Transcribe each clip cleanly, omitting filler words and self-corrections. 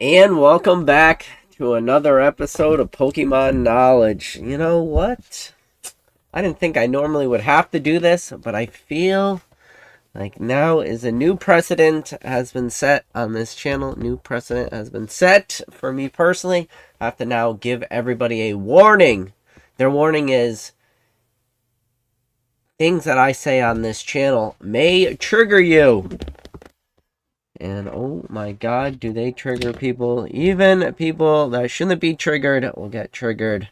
And welcome back to another episode of Pokemon Knowledge. You know what? I didn't think I normally would have to do this, but I feel like now is a new precedent has been set on this channel. New precedent has been set for me personally. I have to now give everybody a warning. Their warning is things that I say on this channel may trigger you. And oh my god, do they trigger people? Even people that shouldn't be triggered will get triggered.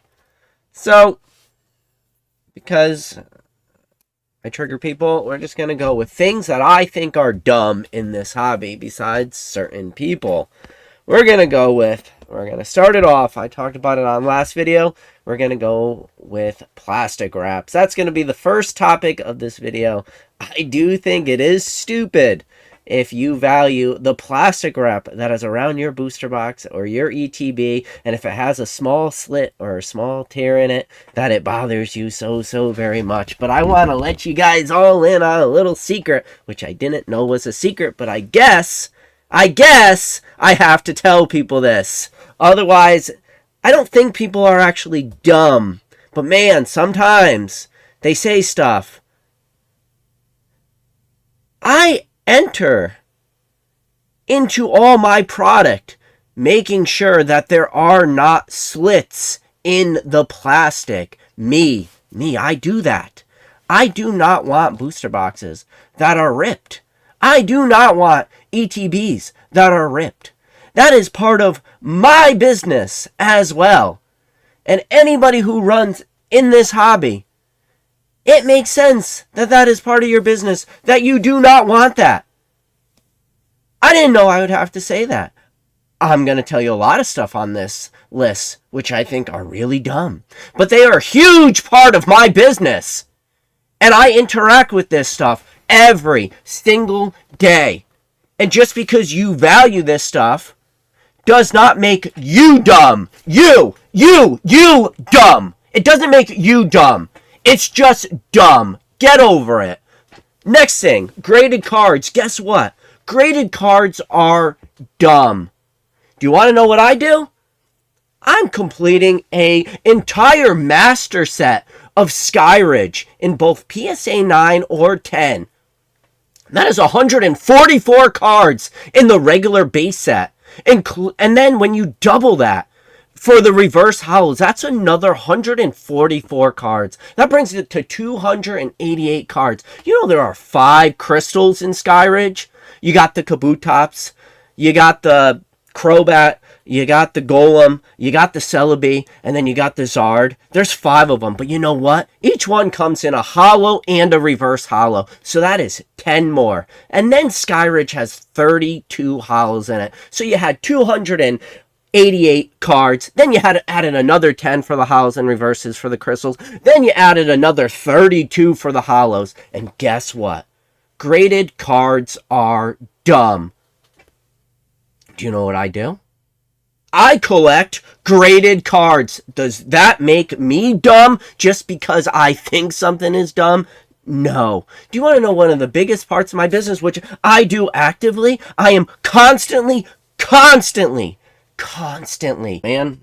So, because I trigger people, we're just going to go with things that I think are dumb in this hobby besides certain people. We're going to start it off. I talked about it on last video. We're going to go with plastic wraps. That's going to be the first topic of this video. I do think it is stupid if you value the plastic wrap that is around your booster box or your ETB, and if it has a small slit or a small tear in it, that it bothers you so very much. But I want to let you guys all in on a little secret, which I didn't know was a secret, but I guess I have to tell people this. Otherwise, I don't think people are actually dumb. But man, sometimes they say stuff. I enter into all my product making sure that there are not slits in the plastic. Me, I do that. I do not want booster boxes that are ripped. I do not want ETBs that are ripped. That is part of my business as well. And anybody who runs in this hobby, it makes sense that that is part of your business, that you do not want that. I didn't know I would have to say that. I'm going to tell you a lot of stuff on this list, which I think are really dumb. But they are a huge part of my business. And I interact with this stuff every single day. And just because you value this stuff does not make you dumb. You dumb. It doesn't make you dumb. It's just dumb. Get over it. Next thing, graded cards. Guess what? Graded cards are dumb. Do you want to know what I do? I'm completing an entire master set of Skyridge in both PSA 9 or 10. That is 144 cards in the regular base set. And then when you double that, for the reverse holos, that's another 144 cards. That brings it to 288 cards. You know there are 5 crystals in Skyridge. You got the Kabutops, you got the Crobat, you got the Golem, you got the Celebi, and then you got the Zard. There's 5 of them, but you know what? Each one comes in a holo and a reverse holo, so that is 10 more. And then Skyridge has 32 holos in it, so you had 288 cards. Then you had added another 10 for the holos and reverses for the crystals. Then you added another 32 for the holos. And guess what? Graded cards are dumb. Do you know what I do? I collect graded cards. Does that make me dumb just because I think something is dumb? No. Do you want to know one of the biggest parts of my business, which I do actively? I am constantly. Man,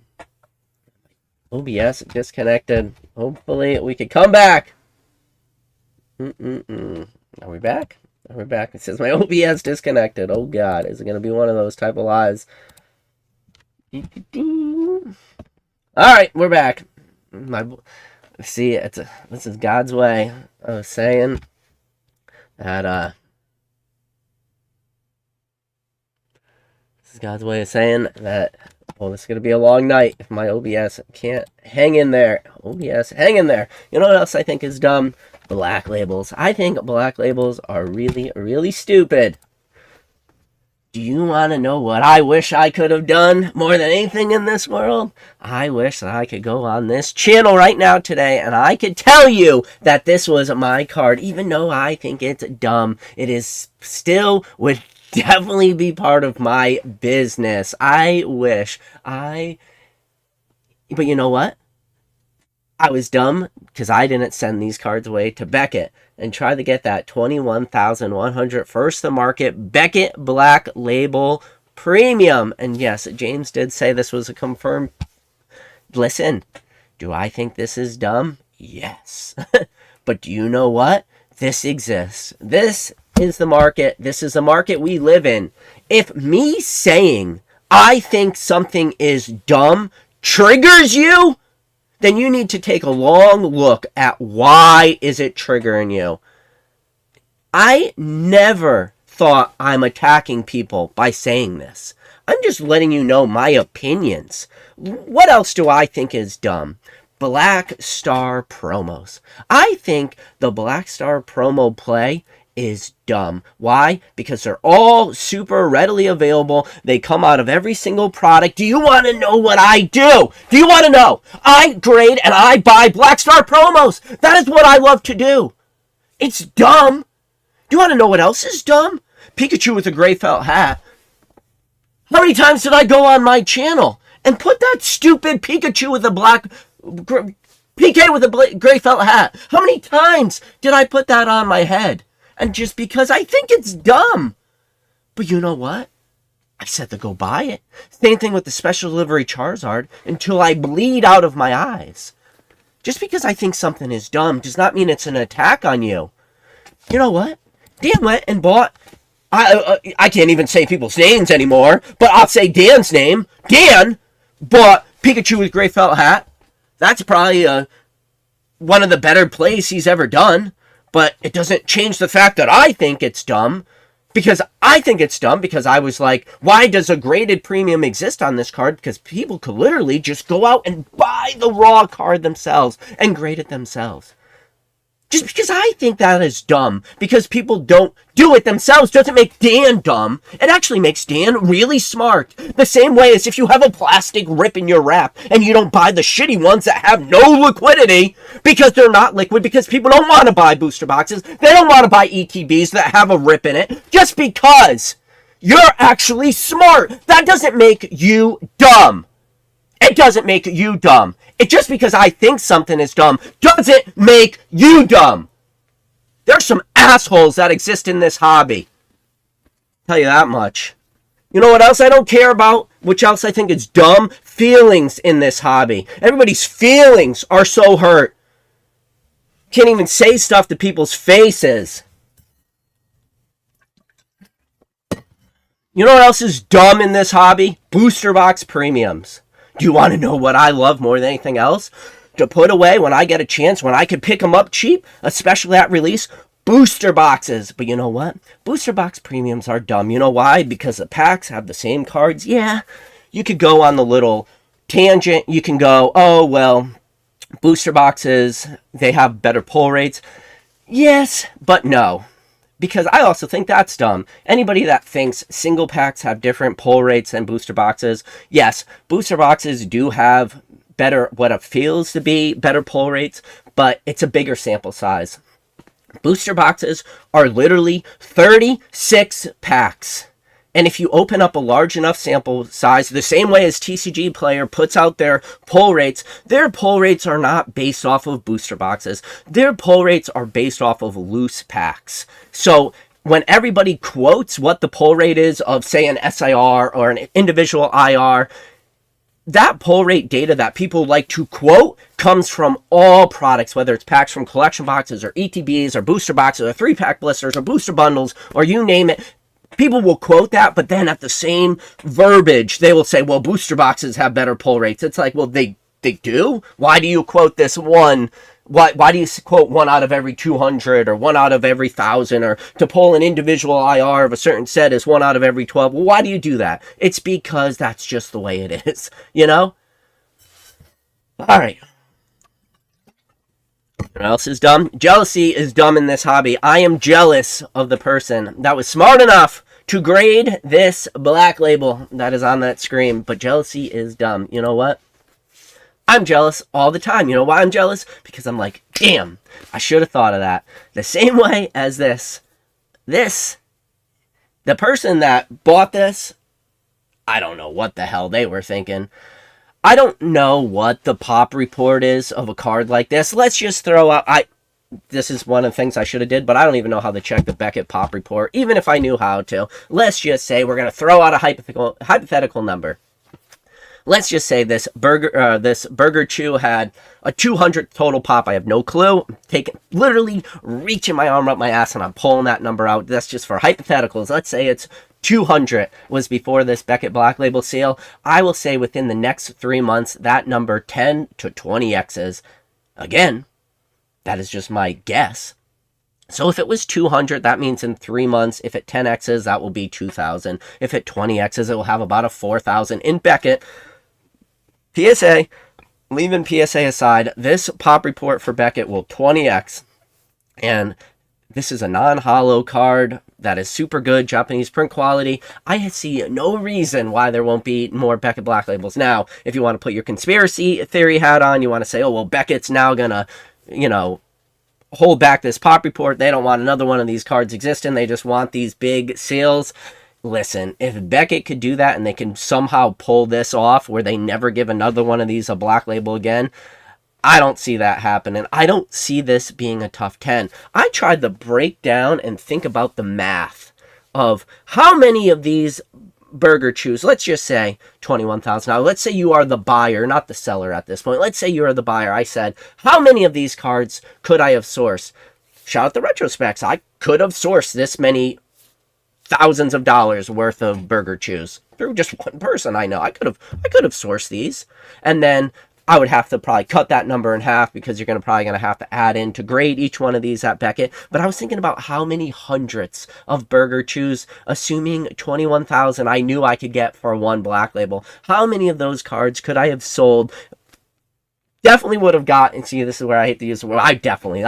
OBS disconnected. Hopefully we can come back. Are we back? It says my OBS disconnected. Oh god, is it going to be one of those type of lies? Alright, we're back. See, this is God's way of saying that, this is God's way of saying that, well, this is going to be a long night if my OBS can't hang in there. OBS, hang in there. You know what else I think is dumb? Black labels. I think black labels are really stupid. Do you want to know what I wish I could have done more than anything in this world? I wish that I could go on this channel right now today and I could tell you that this was my card. Even though I think it's dumb, it is still would definitely be part of my business. I wish but you know what? I was dumb because I didn't send these cards away to Beckett and try to get that 21,100 first to market Beckett Black Label Premium. And yes, James did say this was a confirmed. Listen, do I think this is dumb? Yes. But do you know what? This exists. This is the market. This is the market we live in. If me saying I think something is dumb triggers you, then you need to take a long look at why is it triggering you. I never thought I'm attacking people by saying this. I'm just letting you know my opinions. What else do I think is dumb? Black Star promos. I think the Black Star promo play is dumb. Why? Because they're all super readily available. They come out of every single product. Do you want to know what I do? Do you want to know? I grade and I buy Black Star promos. That is what I love to do. It's dumb. Do you want to know what else is dumb? Pikachu with a gray felt hat. How many times did I go on my channel and put that stupid Pikachu with a PK with a gray felt hat? How many times did I put that on my head? And just because I think it's dumb. But you know what? I said to go buy it. Same thing with the special delivery Charizard until I bleed out of my eyes. Just because I think something is dumb does not mean it's an attack on you. You know what? Dan went and bought, I can't even say people's names anymore, but I'll say Dan's name. Dan bought Pikachu with gray felt hat. That's probably one of the better plays he's ever done, but it doesn't change the fact that I think it's dumb, because I think it's dumb because I was like, why does a graded premium exist on this card? Because people could literally just go out and buy the raw card themselves and grade it themselves. Just because I think that is dumb, because people don't do it themselves, doesn't make Dan dumb. It actually makes Dan really smart. The same way as if you have a plastic rip in your wrap and you don't buy the shitty ones that have no liquidity because they're not liquid, because people don't want to buy booster boxes. They don't want to buy ETBs that have a rip in it. Just because you're actually smart, that doesn't make you dumb. It doesn't make you dumb. It just because I think something is dumb doesn't make you dumb. There's some assholes that exist in this hobby. Tell you that much. You know what else I don't care about? Which else I think is dumb? Feelings in this hobby. Everybody's feelings are so hurt. Can't even say stuff to people's faces. You know what else is dumb in this hobby? Booster box premiums. Do you want to know what I love more than anything else? To put away when I get a chance, when I can pick them up cheap, especially at release, booster boxes. But you know what? Booster box premiums are dumb. You know why? Because the packs have the same cards. Yeah, you could go on the little tangent. You can go, oh, well, booster boxes, they have better pull rates. Yes, but no. Because I also think that's dumb. Anybody that thinks single packs have different pull rates than booster boxes, yes, booster boxes do have better, what it feels to be better pull rates, but it's a bigger sample size. Booster boxes are literally 36 packs. And if you open up a large enough sample size, the same way as TCG Player puts out their pull rates are not based off of booster boxes. Their pull rates are based off of loose packs. So when everybody quotes what the pull rate is of, say, an SIR or an individual IR, that pull rate data that people like to quote comes from all products, whether it's packs from collection boxes or ETBs or booster boxes or 3-pack blisters or booster bundles or you name it. People will quote that, but then at the same verbiage, they will say, well, booster boxes have better pull rates. It's like, well, they do? Why do you quote this one? Why do you quote 1 out of every 200 or 1 out of every 1,000, or to pull an individual IR of a certain set is 1 out of every 12? Well, why do you do that? It's because that's just the way it is, you know? All right. What else is dumb? Jealousy is dumb in this hobby. I am jealous of the person that was smart enough to grade this black label that is on that screen. But jealousy is dumb. You know what? I'm jealous all the time. You know why I'm jealous? Because I'm like, damn, I should have thought of that. The same way as this. The person that bought this, I don't know what the hell they were thinking. I don't know what the pop report is of a card like this. Let's just throw out, this is one of the things I should have did, but I don't even know how to check the Beckett pop report, even if I knew how to. Let's just say we're going to throw out a hypothetical number. Let's just say this Burger Chew had a 200 total pop. I have no clue. Literally reaching my arm up my ass and I'm pulling that number out. That's just for hypotheticals. Let's say it's 200 was before this Beckett Black Label sale. I will say within the next 3 months, that number 10 to 20x's. Again, that is just my guess. So if it was 200, that means in 3 months, if it 10x's, that will be 2,000. If it 20x's, it will have about a 4,000 in Beckett. PSA, leaving PSA aside, this pop report for Beckett will 20x. And this is a non-holo card that is super good, Japanese print quality. I see no reason why there won't be more Beckett Black Labels. Now, if you want to put your conspiracy theory hat on, you want to say, oh, well, Beckett's now going to, hold back this pop report. They don't want another one of these cards existing. They just want these big sales. Listen, if Beckett could do that and they can somehow pull this off where they never give another one of these a Black Label again, I don't see that happening. I don't see this being a tough 10. I tried to break down and think about the math of how many of these Burger Chews, let's just say $21,000. Let's say you are the buyer, not the seller at this point. Let's say you are the buyer. I said, how many of these cards could I have sourced? Shout out the retrospects. I could have sourced this many thousands of dollars worth of Burger Chews through just one person. I know I could have sourced these, and then I would have to probably cut that number in half because you're probably going to have to add in to grade each one of these at Beckett. But I was thinking about how many hundreds of Burger Chews, assuming 21,000 I knew I could get for one Black Label. How many of those cards could I have sold? Definitely would have got, and see, this is where I hate to use the word, I definitely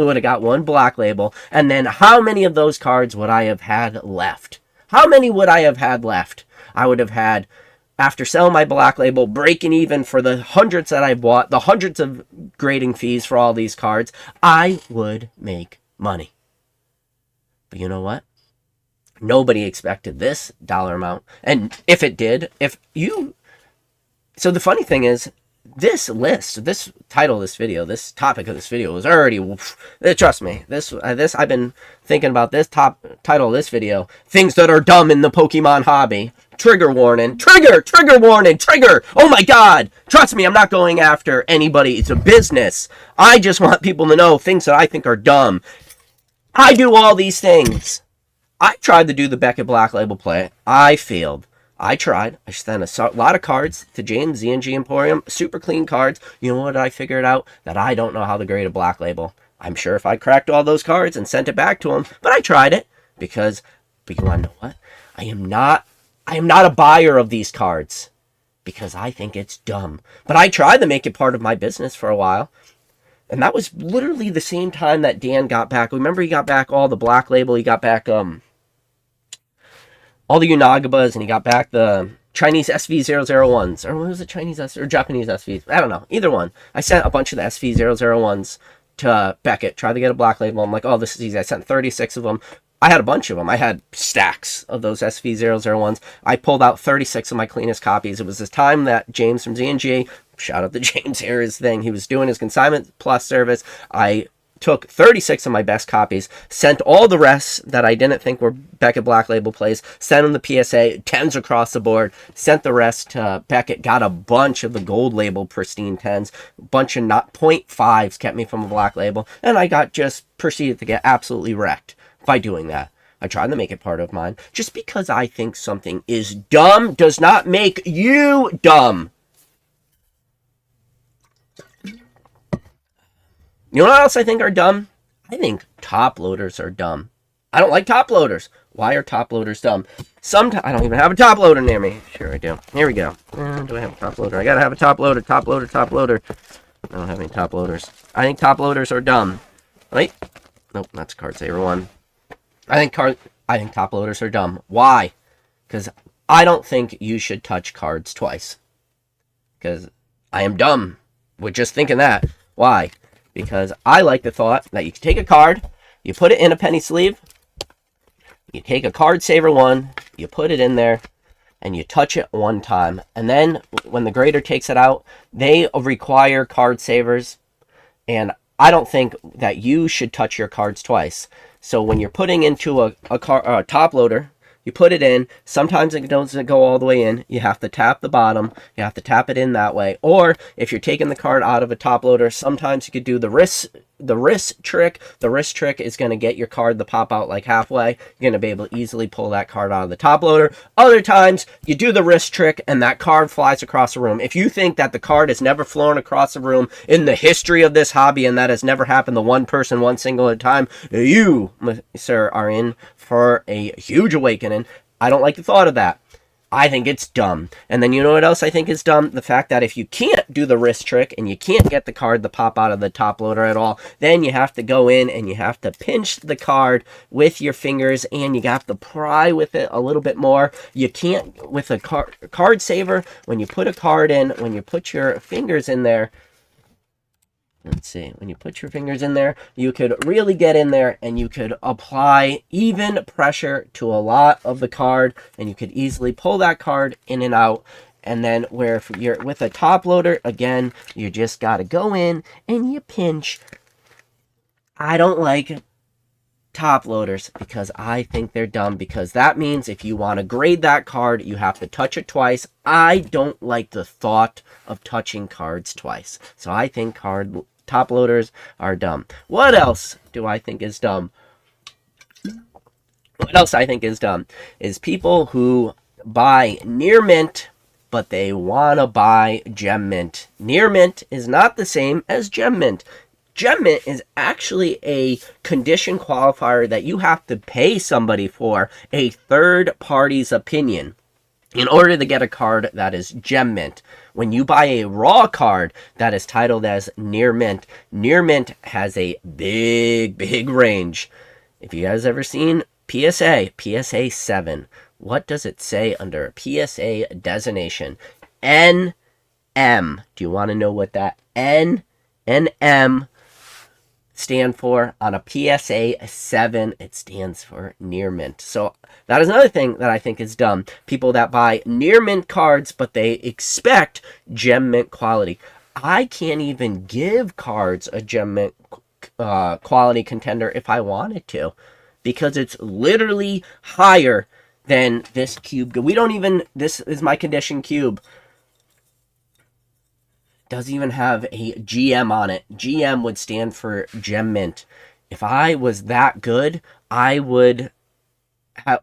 would have got one Black Label. And then how many of those cards would I have had left? How many would I have had left? I would have had, after selling my Black Label, breaking even for the hundreds that I bought, the hundreds of grading fees for all these cards, I would make money. But you know what? Nobody expected this dollar amount. And if it did, so the funny thing is, this list, this title of this video, this topic of this video was already, trust me, this I've been thinking about this title of this video, things that are dumb in the Pokemon hobby. Trigger warning, trigger warning, trigger. Oh my God. Trust me, I'm not going after anybody. It's a business. I just want people to know things that I think are dumb. I do all these things. I tried to do the Beckett Black Label play. I failed. I tried. I sent a lot of cards to James, ZNG Emporium, super clean cards. You know what I figured out? That I don't know how to grade a Black Label. I'm sure if I cracked all those cards and sent it back to him, but I tried it but you want to know what? I am not a buyer of these cards because I think it's dumb. But I tried to make it part of my business for a while. And that was literally the same time that Dan got back. Remember, he got back all the Black Label. He got back all the Unagabas, and he got back the Chinese SV001s. Or what was it, Chinese or Japanese SVs? I don't know. Either one. I sent a bunch of the SV001s to Beckett. Tried to get a Black Label. I'm like, oh, this is easy. I sent 36 of them. I had a bunch of them. I had stacks of those SV001s. I pulled out 36 of my cleanest copies. It was this time that James from Z&G, shout out to James here, his thing, he was doing his consignment plus service. I took 36 of my best copies, sent all the rest that I didn't think were Beckett Black Label plays, sent them the PSA, 10s across the board, sent the rest to Beckett, got a bunch of the gold label pristine 10s, a bunch of not 0.5s kept me from a Black Label, and I proceeded to get absolutely wrecked by doing that. I tried to make it part of mine. Just because I think something is dumb does not make you dumb. You know what else I think are dumb? I think top loaders are dumb. I don't like top loaders. Why are top loaders dumb? Sometimes I don't even have a top loader near me. Sure I do. Here we go. Do I have a top loader? I gotta have a top loader. Top loader. Top loader. I don't have any top loaders. I think top loaders are dumb. Right? Nope, that's Card Saver 1. I think top loaders are dumb. Why? Because I don't think you should touch cards twice. Because I am dumb with just thinking that. Why? Because I like the thought that you can take a card, you put it in a penny sleeve, you take a Card Saver 1, you put it in there, and you touch it one time. And then when the grader takes it out, they require card savers. And I don't think that you should touch your cards twice. So when you're putting into a top loader, you put it in. Sometimes it doesn't go all the way in. You have to tap the bottom. You have to tap it in that way. Or if you're taking the card out of a top loader, sometimes you could do the wrist trick. The wrist trick is going to get your card to pop out like halfway. You're going to be able to easily pull that card out of the top loader. Other times, you do the wrist trick and that card flies across the room. If you think that the card has never flown across the room in the history of this hobby and that has never happened to one person one single time, you, sir, are in for a huge awakening. I don't like the thought of that. I think it's dumb. And then you know what else I think is dumb? The fact that if you can't do the wrist trick and you can't get the card to pop out of the top loader at all, then you have to go in and you have to pinch the card with your fingers and you have to pry with it a little bit more. You can't, with a card saver, when you put a card in, when you put your fingers in there, let's see, when you put your fingers in there, you could really get in there and you could apply even pressure to a lot of the card and you could easily pull that card in and out. And then where if you're with a top loader, again, you just got to go in and you pinch. I don't like top loaders because I think they're dumb, because that means if you want to grade that card, you have to touch it twice. I don't like the thought of touching cards twice. So I think top loaders are dumb. What else do I think is dumb? What else I think is dumb is people who buy near mint, but they want to buy gem mint. Near mint is not the same as gem mint. Gem mint is actually a condition qualifier that you have to pay somebody for, a third party's opinion, in order to get a card that is gem mint. When you buy a raw card that is titled as near mint has a big range. If you guys ever seen PSA 7, what does it say under PSA designation? NM. Do you want to know what that NM stand for? On a PSA 7, it stands for near mint. So that is another thing that I think is dumb. People that buy near mint cards, but they expect gem mint quality. I can't even give cards a gem mint quality contender if I wanted to, because it's literally higher than this cube. This is my condition cube. Doesn't even have a GM on it. GM would stand for gem mint. If I was that good, I would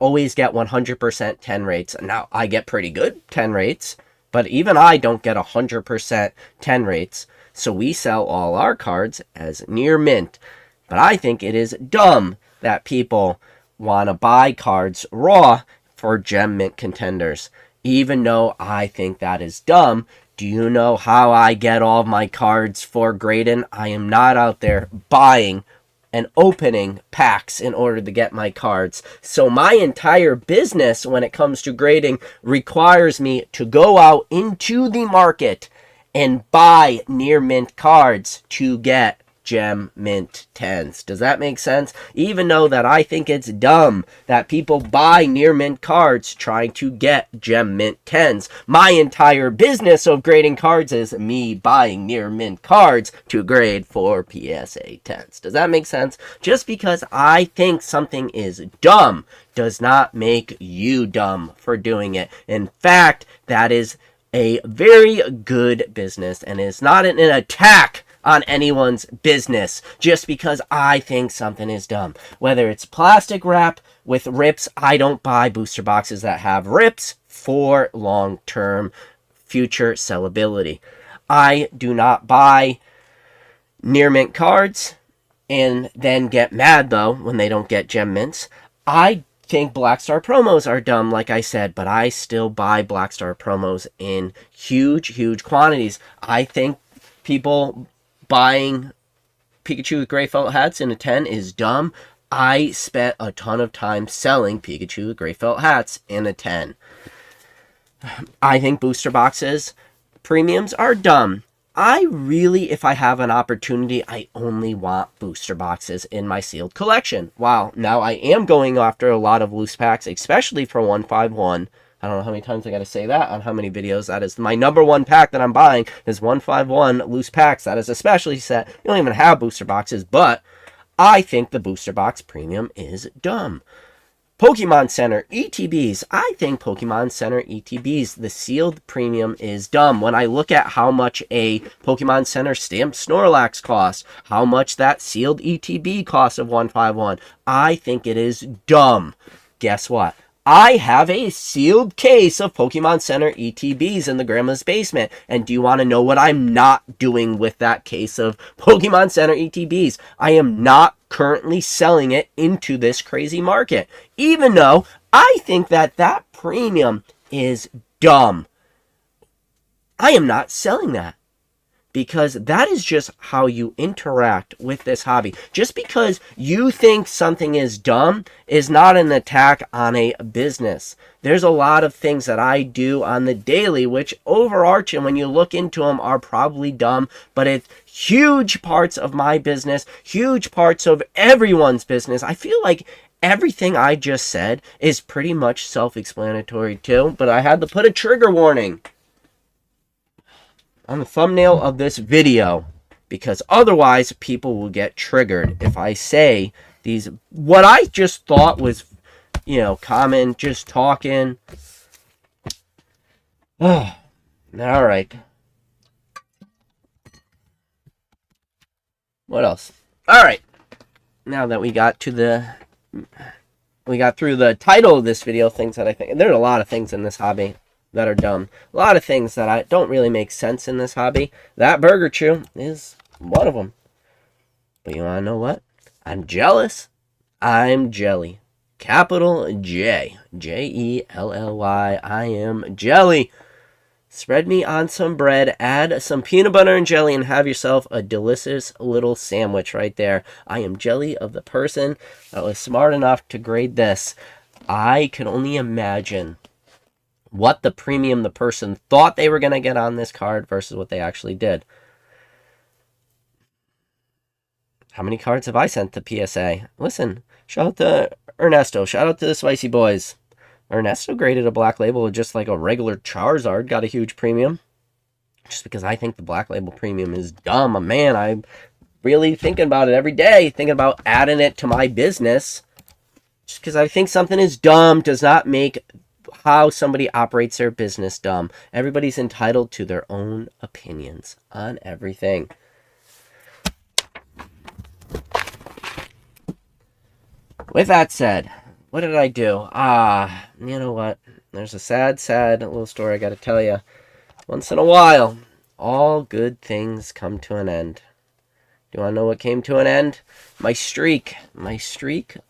always get 100% 10 rates. Now, I get pretty good 10 rates, but even I don't get 100% 10 rates. So we sell all our cards as near mint. But I think it is dumb that people want to buy cards raw for gem mint contenders. Even though I think that is dumb, do you know how I get all of my cards for grading? I am not out there buying and opening packs in order to get my cards. So my entire business when it comes to grading requires me to go out into the market and buy near mint cards to get gem mint 10s. Does that make sense? Even though that I think it's dumb that people buy near mint cards trying to get gem mint 10s. My entire business of grading cards is me buying near mint cards to grade for PSA 10s. Does that make sense? Just because I think something is dumb does not make you dumb for doing it. In fact, that is a very good business and is not an attack on anyone's business just because I think something is dumb. Whether it's plastic wrap with rips, I don't buy booster boxes that have rips for long-term future sellability. I do not buy near mint cards and then get mad though when they don't get gem mints. I think Black Star promos are dumb, like I said, but I still buy Black Star promos in huge quantities. I think people buying Pikachu with gray felt hats in a 10 is dumb. I spent a ton of time selling Pikachu with gray felt hats in a 10. I think booster boxes premiums are dumb. I really, if I have an opportunity, I only want booster boxes in my sealed collection. Wow, now I am going after a lot of loose packs, especially for 151. I don't know how many times I got to say that on how many videos. That is my number one pack that I'm buying is 151 loose packs. That is a specialty set. You don't even have booster boxes, but I think the booster box premium is dumb. Pokemon Center ETBs. I think Pokemon Center ETBs, the sealed premium, is dumb. When I look at how much a Pokemon Center stamped Snorlax costs, how much that sealed ETB costs of 151, I think it is dumb. Guess what? I have a sealed case of Pokemon Center ETBs in the grandma's basement. And do you want to know what I'm not doing with that case of Pokemon Center ETBs? I am not currently selling it into this crazy market. Even though I think that that premium is dumb. I am not selling that. Because that is just how you interact with this hobby. Just because you think something is dumb is not an attack on a business. There's a lot of things that I do on the daily, which overarching, when you look into them, are probably dumb. But it's huge parts of my business, huge parts of everyone's business. I feel like everything I just said is pretty much self-explanatory too. But I had to put a trigger warning on the thumbnail of this video, because otherwise people will get triggered if I say these, what I just thought was, common, just talking. All right. What else? All right. Now that we got through the title of this video, things that I think, there's a lot of things in this hobby that are dumb. A lot of things that don't really make sense in this hobby. That Burger Chew is one of them. But you want to know what? I'm jealous. I'm jelly. Capital J. Jelly. I am jelly. Spread me on some bread, add some peanut butter and jelly, and have yourself a delicious little sandwich right there. I am jelly of the person that was smart enough to grade this. I can only imagine what the premium the person thought they were going to get on this card versus what they actually did. How many cards have I sent to PSA? Listen, shout out to Ernesto. Shout out to the Spicy Boys. Ernesto graded a Black Label with just like a regular Charizard. Got a huge premium. Just because I think the Black Label premium is dumb. Man, I'm really thinking about it every day. Thinking about adding it to my business. Just because I think something is dumb does not make how somebody operates their business dumb. Everybody's entitled to their own opinions on everything. With that said, what did I do? You know what? There's a sad little story I got to tell you. Once in a while, all good things come to an end. Do you want to know what came to an end? My streak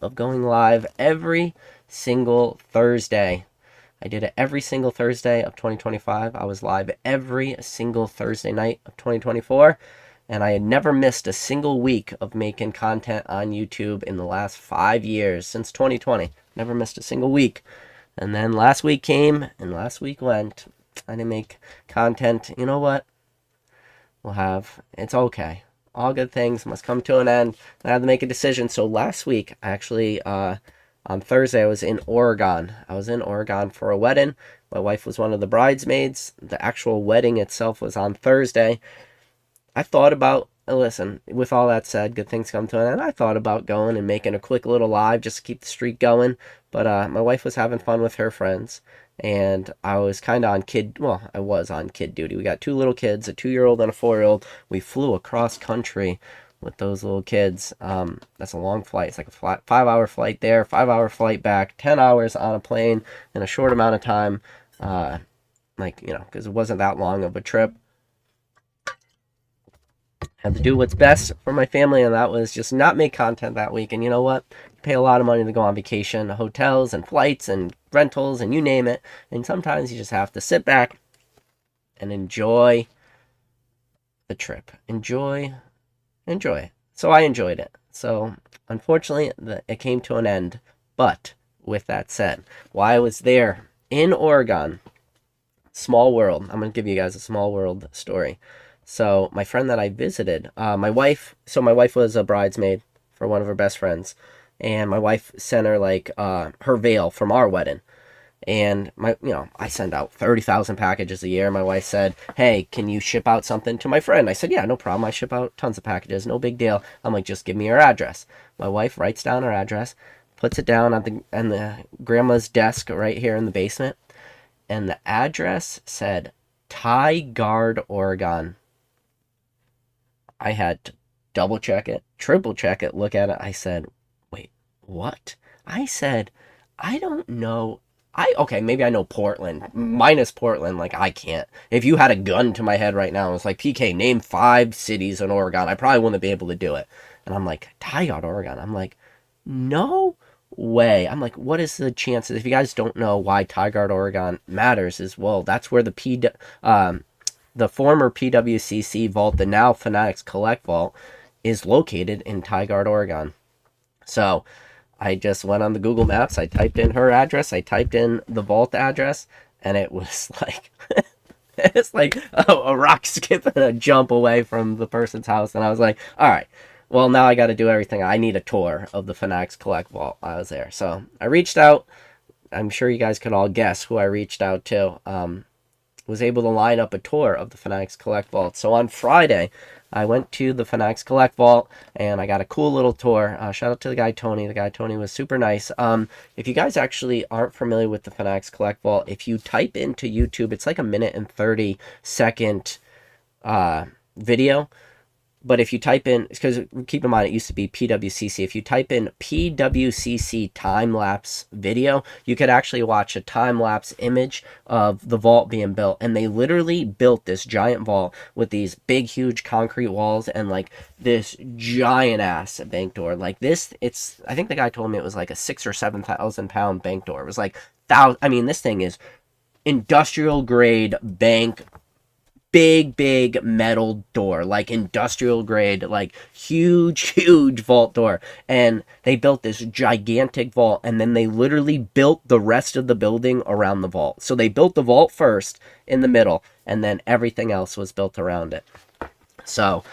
of going live every single Thursday. I did it every single Thursday of 2025. I was live every single Thursday night of 2024. And I had never missed a single week of making content on YouTube in the last 5 years, since 2020. Never missed a single week. And then last week came, and last week went. I didn't make content. You know what? It's okay. All good things must come to an end. I had to make a decision. So last week, actually, on Thursday, I was in Oregon. I was in Oregon for a wedding. My wife was one of the bridesmaids. The actual wedding itself was on Thursday. I thought about, listen, with all that said, good things come to an end. I thought about going and making a quick little live just to keep the streak going. But my wife was having fun with her friends. And I was kind of I was on kid duty. We got 2 little kids, a 2-year-old and a 4-year-old. We flew across country with those little kids. That's a long flight. It's like a 5-hour flight there, 5-hour flight back, 10 hours on a plane in a short amount of time. Because it wasn't that long of a trip. Had to do what's best for my family, and that was just not make content that week. And you know what? You pay a lot of money to go on vacation, hotels and flights and rentals and you name it. And sometimes you just have to sit back and enjoy the trip. Enjoy it. So I enjoyed it. So unfortunately, it came to an end. But with that said, while I was there in Oregon, small world. I'm going to give you guys a small world story. So my friend that I visited, my wife was a bridesmaid for one of her best friends, and my wife sent her her veil from our wedding. And I send out 30,000 packages a year. My wife said, "Hey, can you ship out something to my friend?" I said, "Yeah, no problem. I ship out tons of packages, no big deal." I'm like, "Just give me your address." My wife writes down her address, puts it down on the grandma's desk right here in the basement, and the address said Tigard, Oregon. I had to double check it, triple check it, look at it. I said, "Wait, what?" I said, "I don't know. Okay, maybe I know Portland, minus Portland. Like, I can't. If you had a gun to my head right now, it's like, PK, name 5 cities in Oregon. I probably wouldn't be able to do it." And I'm like, Tigard, Oregon. I'm like, no way. I'm like, what is the chances? If you guys don't know why Tigard, Oregon matters, is, well, that's where the former PWCC vault, the now Fanatics Collect vault, is located in Tigard, Oregon. So I just went on the Google Maps. I typed in her address. I typed in the vault address, and it was like it's like a rock skip and a jump away from the person's house. And I was like, all right, well, now I got to do everything. I need a tour of the Fanatics Collect vault. I was there, so I reached out. I'm sure you guys could all guess who I reached out to. Was able to line up a tour of the Fanatics Collect Vault. So on Friday, I went to the Fanatics Collect Vault, and I got a cool little tour. Shout out to the guy Tony. The guy Tony was super nice. If you guys actually aren't familiar with the Fanatics Collect Vault, if you type into YouTube, it's like a minute and 30-second video. But if you type in, because keep in mind it used to be PWCC, if you type in PWCC time-lapse video, you could actually watch a time-lapse image of the vault being built. And they literally built this giant vault with these big, huge concrete walls and like this giant-ass bank door. Like this, I think the guy told me it was like a 6,000 or 7,000 pound bank door. It was like, this thing is industrial grade bank, big metal door, like industrial grade, like huge vault door. And they built this gigantic vault, and then they literally built the rest of the building around the vault. So they built the vault first in the middle, and then everything else was built around it. So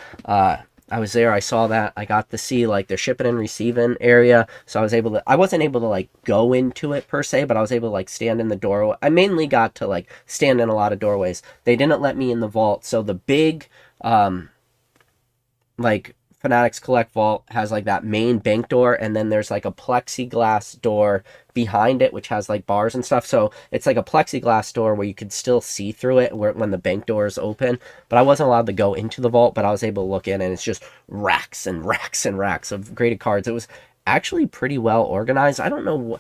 I was there, I saw that, I got to see like their shipping and receiving area. So I wasn't able to like go into it per se, but I was able to like stand in the doorway. I mainly got to like stand in a lot of doorways. They didn't let me in the vault. So the big like Fanatics Collect vault has like that main bank door, and then there's like a plexiglass door behind it which has like bars and stuff. So it's like a plexiglass door where you could still see through it when the bank door is open. But I wasn't allowed to go into the vault, but I was able to look in, and it's just racks and racks and racks of graded cards. It was actually pretty well organized. I don't know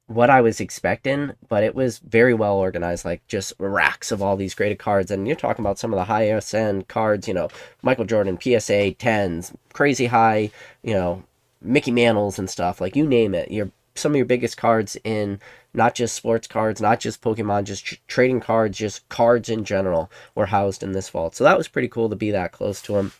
what I was expecting, but it was very well organized, like just racks of all these graded cards. And you're talking about some of the highest end cards, Michael Jordan, PSA 10s, crazy high, Mickey Mantles and stuff, like you name it. Some of your biggest cards in not just sports cards, not just Pokemon, just trading cards, just cards in general were housed in this vault. So that was pretty cool to be that close to them.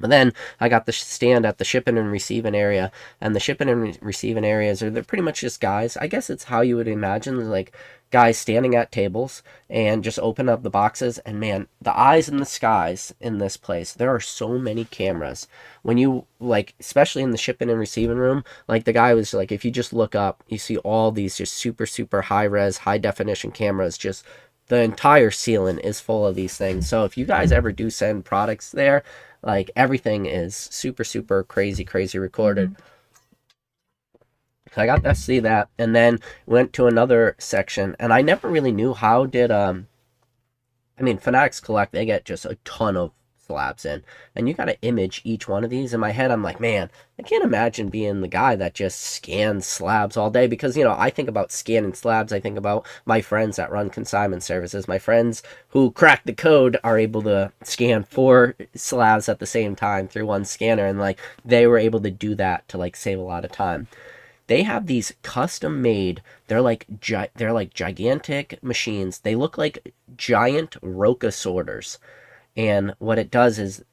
But then I got the stand at the shipping and receiving area, and the shipping and receiving areas they're pretty much just guys. I guess it's how you would imagine, like guys standing at tables and just open up the boxes. And man, the eyes in the skies in this place. There are so many cameras. When you like, especially in the shipping and receiving room, like the guy was like, if you just look up, you see all these just super high res, high definition cameras. Just the entire ceiling is full of these things. So if you guys ever do send products there, like everything is super crazy recorded. So I got to see that, and then went to another section, and I never really knew how did Fanatics Collect, they get just a ton of slabs in, and you got to image each one of these. In my head, I'm like, man, I can't imagine being the guy that just scans slabs all day, because I think about scanning slabs, I think about my friends that run consignment services. My friends who crack the code are able to scan 4 slabs at the same time through one scanner, and like they were able to do that to like save a lot of time. They have these custom made, they're like gigantic machines. They look like giant Roca sorters. And what it does is,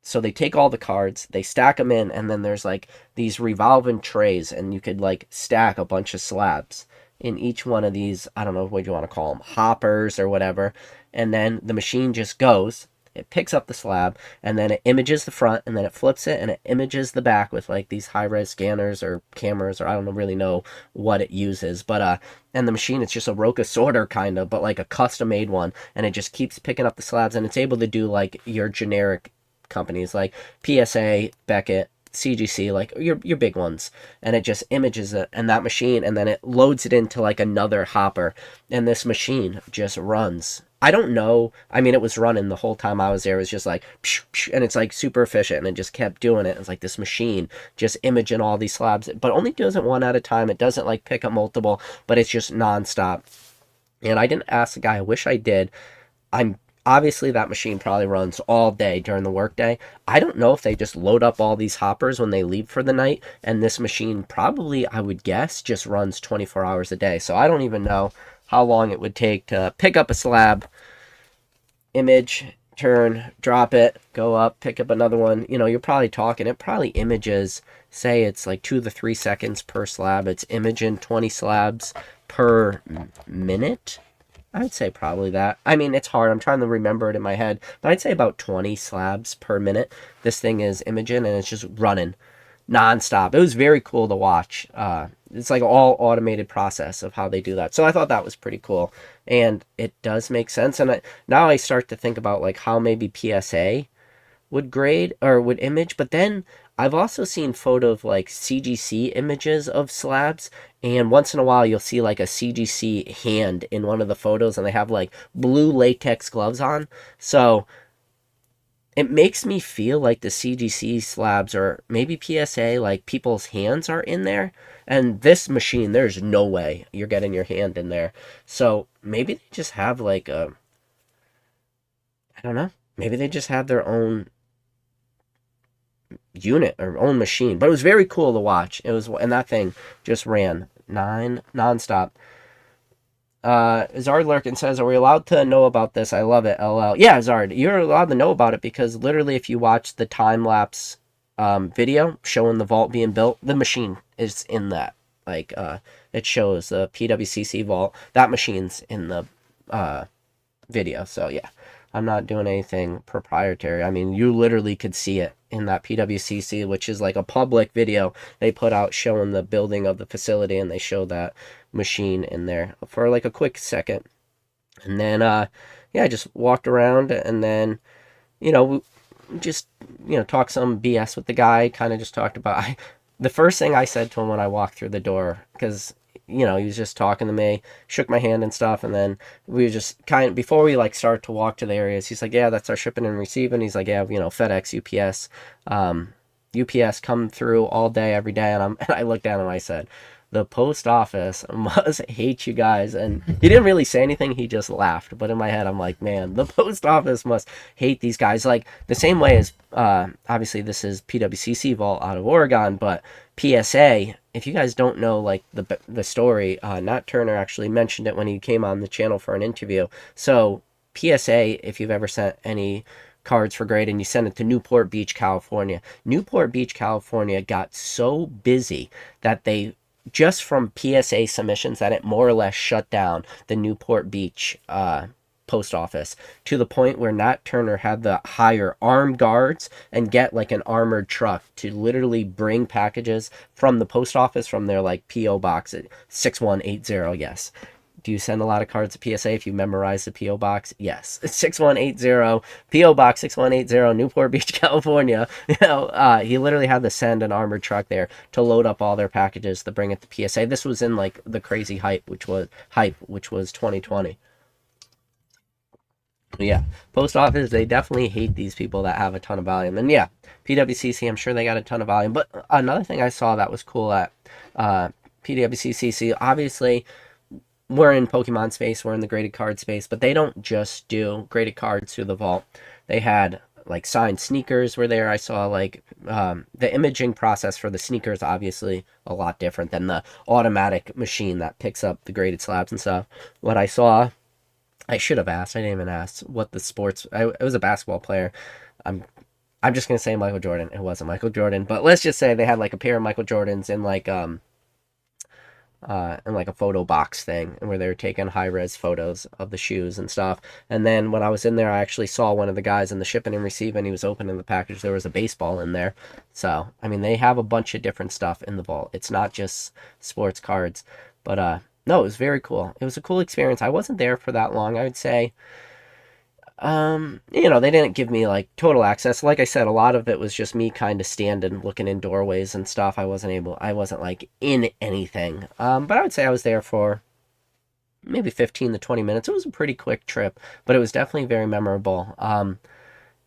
so they take all the cards, they stack them in, and then there's like these revolving trays, and you could like stack a bunch of slabs in each one of these, I don't know what you want to call them, hoppers or whatever. And then the machine just goes, it picks up the slab, and then it images the front, and then it flips it, and it images the back with like these high-res scanners or cameras, or I don't really know what it uses, but and the machine, it's just a Roca sorter kind of, but like a custom-made one, and it just keeps picking up the slabs, and it's able to do like your generic companies like PSA, Beckett, CGC, like your big ones, and it just images it and that machine, and then it loads it into like another hopper, and this machine just runs. I don't know. I mean, it was running the whole time I was there. It was just like, psh, psh, and it's like super efficient, and it just kept doing it. It's like this machine just imaging all these slabs, but only does it one at a time. It doesn't like pick up multiple, but it's just nonstop. And I didn't ask the guy. I wish I did. I'm obviously that machine probably runs all day during the workday. I don't know if they just load up all these hoppers when they leave for the night, and this machine probably, I would guess, just runs 24 hours a day. So I don't even know how long it would take to pick up a slab, image, turn, drop it, go up, pick up another one. You know, you're probably talking, it probably images, say it's like 2 to 3 seconds per slab. It's imaging 20 slabs per minute. I'd say probably that. I mean, it's hard. I'm trying to remember it in my head, but I'd say about 20 slabs per minute. This thing is imaging, and it's just running nonstop. It was very cool to watch. It's like all automated process of how they do that. So I thought that was pretty cool, and it does make sense. And now I start to think about like how maybe PSA would grade or would image, but then I've also seen photo of like CGC images of slabs, and once in a while you'll see like a CGC hand in one of the photos, and they have like blue latex gloves on. So it makes me feel like the CGC slabs, or maybe PSA, like people's hands are in there. And this machine, there's no way you're getting your hand in there. So maybe they just have like a, I don't know, maybe they just have their own unit or own machine. But it was very cool to watch. It was, and that thing just ran nonstop. Zard Lurkin says, "Are we allowed to know about this? I love it, LL." Yeah, Zard, you're allowed to know about it because literally, if you watch the time lapse video showing the vault being built, the machine is in that. Like, it shows the PWCC vault. That machine's in the video. So yeah, I'm not doing anything proprietary. I mean, you literally could see it in that PWCC, which is like a public video they put out showing the building of the facility, and they show that machine in there for like a quick second. And then yeah, I just walked around, and then you know, just talked some BS with the guy. Kind of just talked about the first thing I said to him when I walked through the door, because he was just talking to me, shook my hand and stuff, and then we were just kind of, before we like start to walk to the areas, he's like, "Yeah, that's our shipping and receiving." He's like, "Yeah, FedEx, UPS, UPS come through all day, every day." And I looked down and I said, "The post office must hate you guys." And he didn't really say anything, he just laughed. But in my head, I'm like, man, the post office must hate these guys. Like, the same way as, obviously this is PWCC Vault out of Oregon, but PSA, if you guys don't know, like, the story, Nat Turner actually mentioned it when he came on the channel for an interview. So, PSA, if you've ever sent any cards for grade and you send it to Newport Beach, California, Newport Beach, California got so busy that they, just from PSA submissions, that it more or less shut down the Newport Beach post office, to the point where Nat Turner had to hire armed guards and get like an armored truck to literally bring packages from the post office, from their like PO box at 6180. Yes. Do you send a lot of cards to PSA if you memorize the PO box? Yes. 6180, PO box 6180, Newport Beach, California. He literally had to send an armored truck there to load up all their packages to bring it to PSA. This was in like the crazy hype, which was 2020. But yeah, post office, they definitely hate these people that have a ton of volume. And yeah, PWCC, I'm sure they got a ton of volume. But another thing I saw that was cool at PWCC, obviously, we're in Pokemon space, we're in the graded card space, but they don't just do graded cards through the vault. They had like signed sneakers were there. I saw like the imaging process for the sneakers, obviously a lot different than the automatic machine that picks up the graded slabs and stuff. What I saw, I should have asked, I didn't even ask what the sports, it was a basketball player. I'm just gonna say Michael Jordan. It wasn't Michael Jordan, but let's just say they had like a pair of Michael Jordans in like in like a photo box thing, and where they were taking high-res photos of the shoes and stuff. And then when I was in there, I actually saw one of the guys in the shipping and receiving. He was opening the package. There was a baseball in there. So I mean, they have a bunch of different stuff in the vault. It's not just sports cards. But no, it was very cool. It was a cool experience. I wasn't there for that long. I would say, they didn't give me like total access. Like I said, a lot of it was just me kind of standing, looking in doorways and stuff. I wasn't like in anything. But I would say I was there for maybe 15 to 20 minutes. It was a pretty quick trip, but it was definitely very memorable.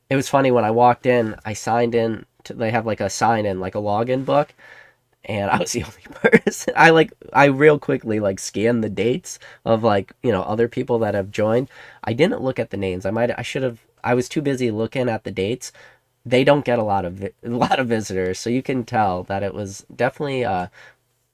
It was funny when I walked in, I signed in they have like a sign in, like a login book, and I was the only person. I real quickly like scanned the dates of like, other people that have joined. I didn't look at the names. I should have. I was too busy looking at the dates. They don't get a lot of visitors, so you can tell that it was definitely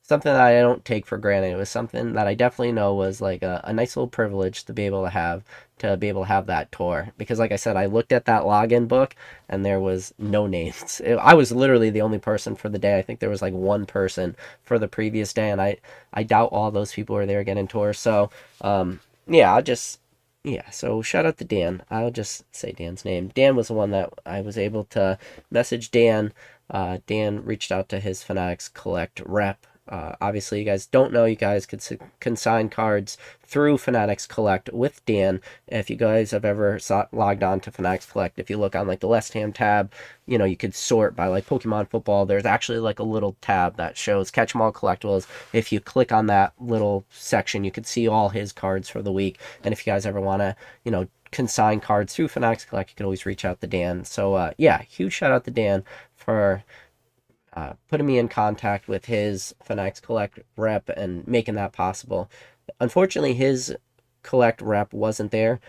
something that I don't take for granted. It was something that I definitely know was like a nice little privilege to be able to have that tour. Because like I said, I looked at that login book and there was no names. I was literally the only person for the day. I think there was like one person for the previous day, and I doubt all those people were there getting tours. So yeah, so shout out to Dan. I'll just say Dan's name. Dan was the one that I was able to message Dan. Dan reached out to his Fanatics Collect rep. Obviously, you guys don't know, you guys can sign cards through Fanatics Collect with Dan. If you guys have ever logged on to Fanatics Collect, if you look on like the left-hand tab, you could sort by like Pokemon football. There's actually like a little tab that shows Catch 'em all collectibles. If you click on that little section, you could see all his cards for the week. And if you guys ever want to, consign cards through Fanatics Collect, you can always reach out to Dan. So yeah, huge shout out to Dan for putting me in contact with his Fanatics Collect rep and making that possible. Unfortunately, his Collect rep wasn't there.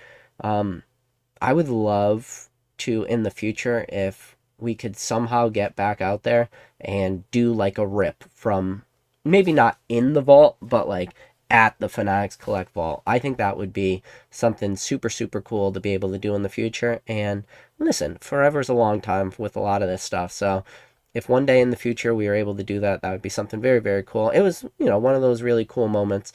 I would love to, in the future, if we could somehow get back out there and do like a rip from, maybe not in the vault, but like at the Fanatics Collect vault. I think that would be something super, super cool to be able to do in the future. And listen, forever's a long time with a lot of this stuff. So if one day in the future we were able to do that, that would be something very, very cool. It was, one of those really cool moments.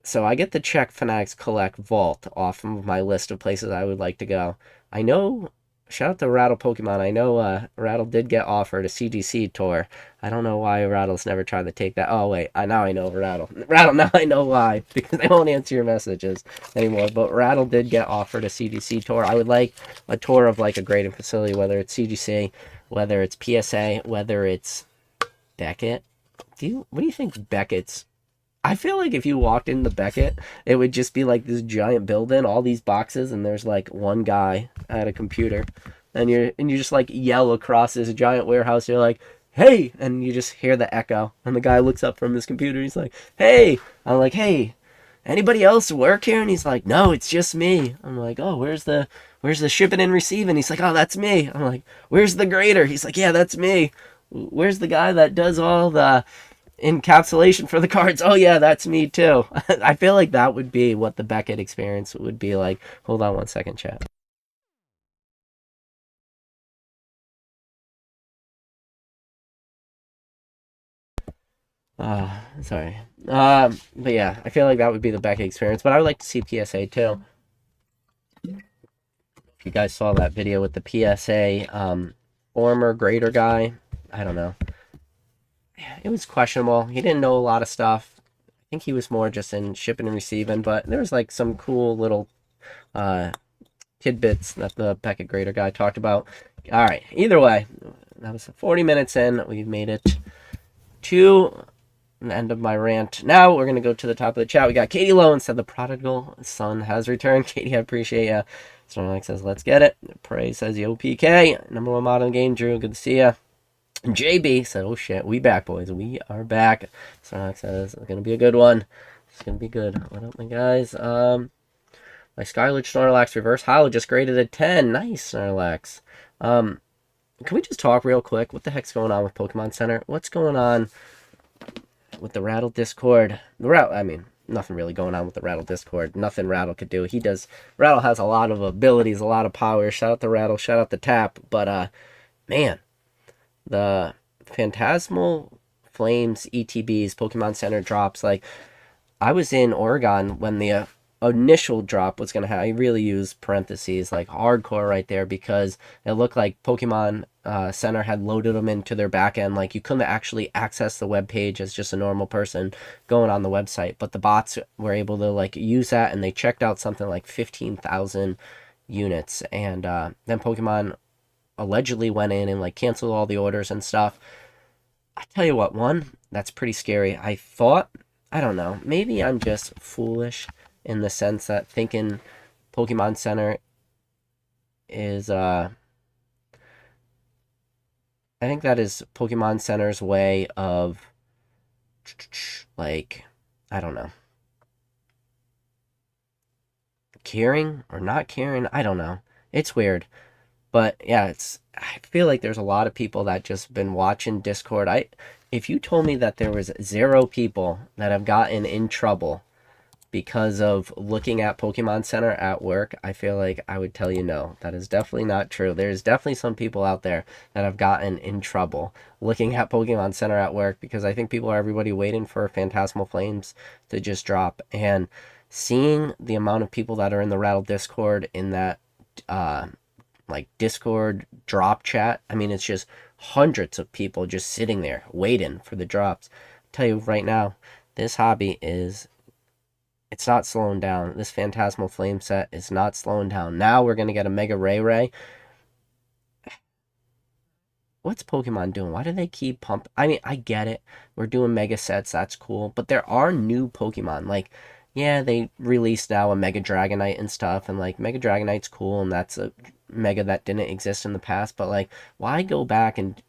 So I get to check Fanatics Collect Vault off of my list of places I would like to go. I know, shout out to Rattle Pokemon. I know Rattle did get offered a CGC tour. I don't know why Rattle's never tried to take that. Oh, wait, now I know Rattle. Rattle, now I know why, because they won't answer your messages anymore. But Rattle did get offered a CGC tour. I would like a tour of like a grading facility, whether it's CGC, whether it's PSA, whether it's Beckett. What do you think Beckett's? I feel like if you walked into Beckett, it would just be like this giant building, all these boxes, and there's like one guy at a computer, and you just like yell across this giant warehouse. You're like, "Hey!" and you just hear the echo, and the guy looks up from his computer. He's like, "Hey!" I'm like, "Hey, anybody else work here?" And he's like, "No, it's just me." I'm like, "Oh, where's the shipping and receiving?" He's like, "Oh, that's me." I'm like, "Where's the grader?" He's like, "Yeah, that's me." "Where's the guy that does all the encapsulation for the cards?" "Oh yeah, that's me too." I feel like that would be what the Beckett experience would be like. Hold on one second, chat. Sorry. But yeah, I feel like that would be the Beckett experience. But I would like to see PSA too. If you guys saw that video with the PSA former grader guy, I don't know. It was questionable. He didn't know a lot of stuff. I think he was more just in shipping and receiving, but there was like some cool little uh, tidbits that the Beckett grader guy talked about. All right, either way, that was 40 minutes in. We've made it to the end of my rant. Now we're going to go to the top of the chat. We got Katie Lowen said the prodigal son has returned. Katie, I appreciate you. Stormlight says, let's get it. Prey says, yo, PK. Number one mod in the game, Drew. Good to see ya. JB said, oh shit, we back, boys. We are back. Sonic says, it's going to be a good one. It's going to be good. What up, my guys? My Skylar Snorlax reverse holo just graded a 10. Nice, Snorlax. Can we just talk real quick? What the heck's going on with Pokemon Center? What's going on with the Rattle Discord? Nothing really going on with the Rattle Discord. Nothing Rattle could do. Rattle has a lot of abilities, a lot of power. Shout out to Rattle, shout out to Tap. But, man, the Phantasmal Flames, ETBs, Pokemon Center drops. Like, I was in Oregon when the initial drop was going to have, I really use parentheses like hardcore right there, because it looked like Pokemon Center had loaded them into their back end. Like, you couldn't actually access the web page as just a normal person going on the website, but the bots were able to like use that, and they checked out something like 15,000 units. And then Pokemon allegedly went in and like canceled all the orders and stuff. I tell you what, one that's pretty scary. I thought, I don't know, maybe I'm just foolish in the sense that thinking Pokemon Center is I think that is Pokemon Center's way of like, I don't know, caring or not caring. I don't know. It's weird. But yeah, I feel like there's a lot of people that just been watching Discord. If you told me that there was 0 people that have gotten in trouble because of looking at Pokemon Center at work, I feel like I would tell you no. That is definitely not true. There's definitely some people out there that have gotten in trouble looking at Pokemon Center at work, because I think people are everybody waiting for Phantasmal Flames to just drop. And seeing the amount of people that are in the Rattle Discord in that like Discord drop chat, I mean, it's just hundreds of people just sitting there waiting for the drops. I'll tell you right now, this hobby is, it's not slowing down. This Phantasmal Flame set is not slowing down. Now we're going to get a Mega Ray. What's Pokemon doing? Why do they keep pumping? I mean, I get it. We're doing Mega sets. That's cool. But there are new Pokemon. Like, yeah, they released now a Mega Dragonite and stuff. And, like, Mega Dragonite's cool. And that's a Mega that didn't exist in the past. But, like, why go back and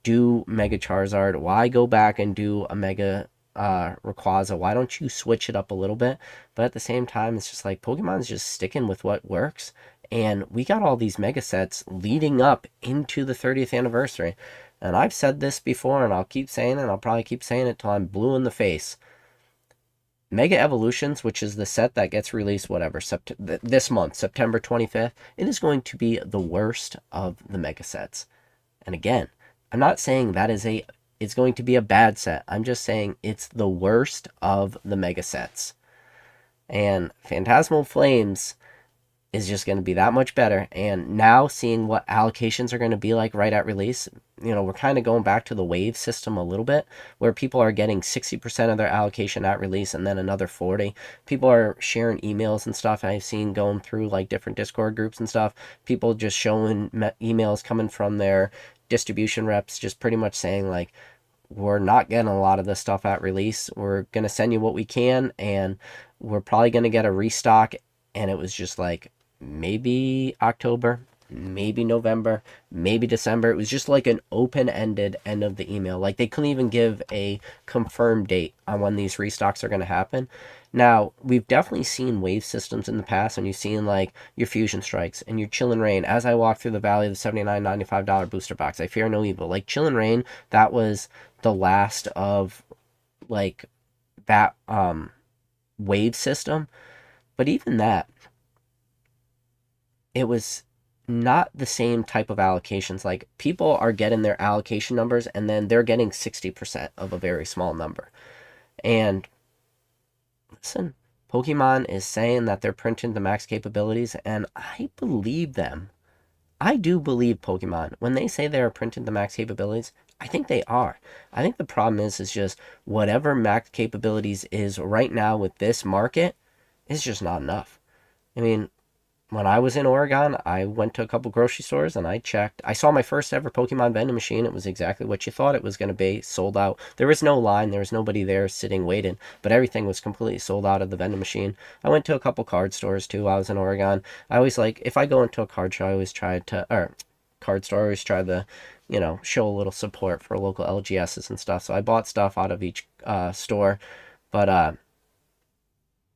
do Mega Charizard? Why go back and do a Mega Rayquaza? Why don't you switch it up a little bit? But at the same time, it's just like Pokemon's just sticking with what works. And we got all these mega sets leading up into the 30th anniversary. And I've said this before, and I'll keep saying it, and I'll probably keep saying it till I'm blue in the face. Mega Evolutions, which is the set that gets released, whatever, this month, September 25th, it is going to be the worst of the mega sets. And again, I'm not saying that it's going to be a bad set. I'm just saying it's the worst of the mega sets. And Phantasmal Flames is just going to be that much better. And now seeing what allocations are going to be like right at release, we're kind of going back to the wave system a little bit, where people are getting 60% of their allocation at release and then another 40. People are sharing emails and stuff. I've seen going through like different Discord groups and stuff, people just showing emails coming from their distribution reps, just pretty much saying like, we're not getting a lot of this stuff at release. We're going to send you what we can, and we're probably going to get a restock. And it was just like, maybe October, maybe November, maybe December. It was just like an open-ended end of the email. Like, they couldn't even give a confirmed date on when these restocks are going to happen. Now, we've definitely seen wave systems in the past, and you've seen like your Fusion Strikes and your Chill and Rain. As I walk through the valley of the $79.95 booster box, I fear no evil. Like Chill and Rain, that was the last of like that wave system. But even that, it was not the same type of allocations. Like, people are getting their allocation numbers, and then they're getting 60% of a very small number. And listen, Pokemon is saying that they're printing the max capabilities, and I believe them. I do believe Pokemon. When they say they're printing the max capabilities, I think they are. I think the problem is just whatever max capabilities is right now with this market is just not enough. I mean, when I was in Oregon, I went to a couple grocery stores and I checked. I saw my first ever Pokemon vending machine. It was exactly what you thought it was going to be, sold out. There was no line. There was nobody there sitting waiting, but everything was completely sold out of the vending machine. I went to a couple card stores too while I was in Oregon. I always like, if I go into a card show, I always try to, or card store, I always try to, show a little support for local LGSs and stuff. So I bought stuff out of each store, but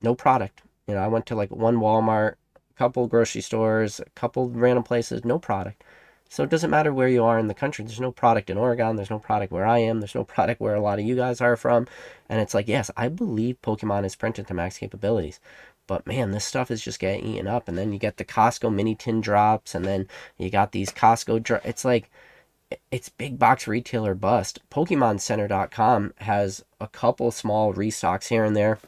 no product. I went to like one Walmart, couple grocery stores, a couple random places, no product. So it doesn't matter where you are in the country. There's no product in Oregon. There's no product where I am. There's no product where a lot of you guys are from. And it's like, yes, I believe Pokemon is printed to max capabilities. But man, this stuff is just getting eaten up. And then you get the Costco mini tin drops. And then you got these Costco drops. It's like, it's big box retailer bust. PokemonCenter.com has a couple small restocks here and there.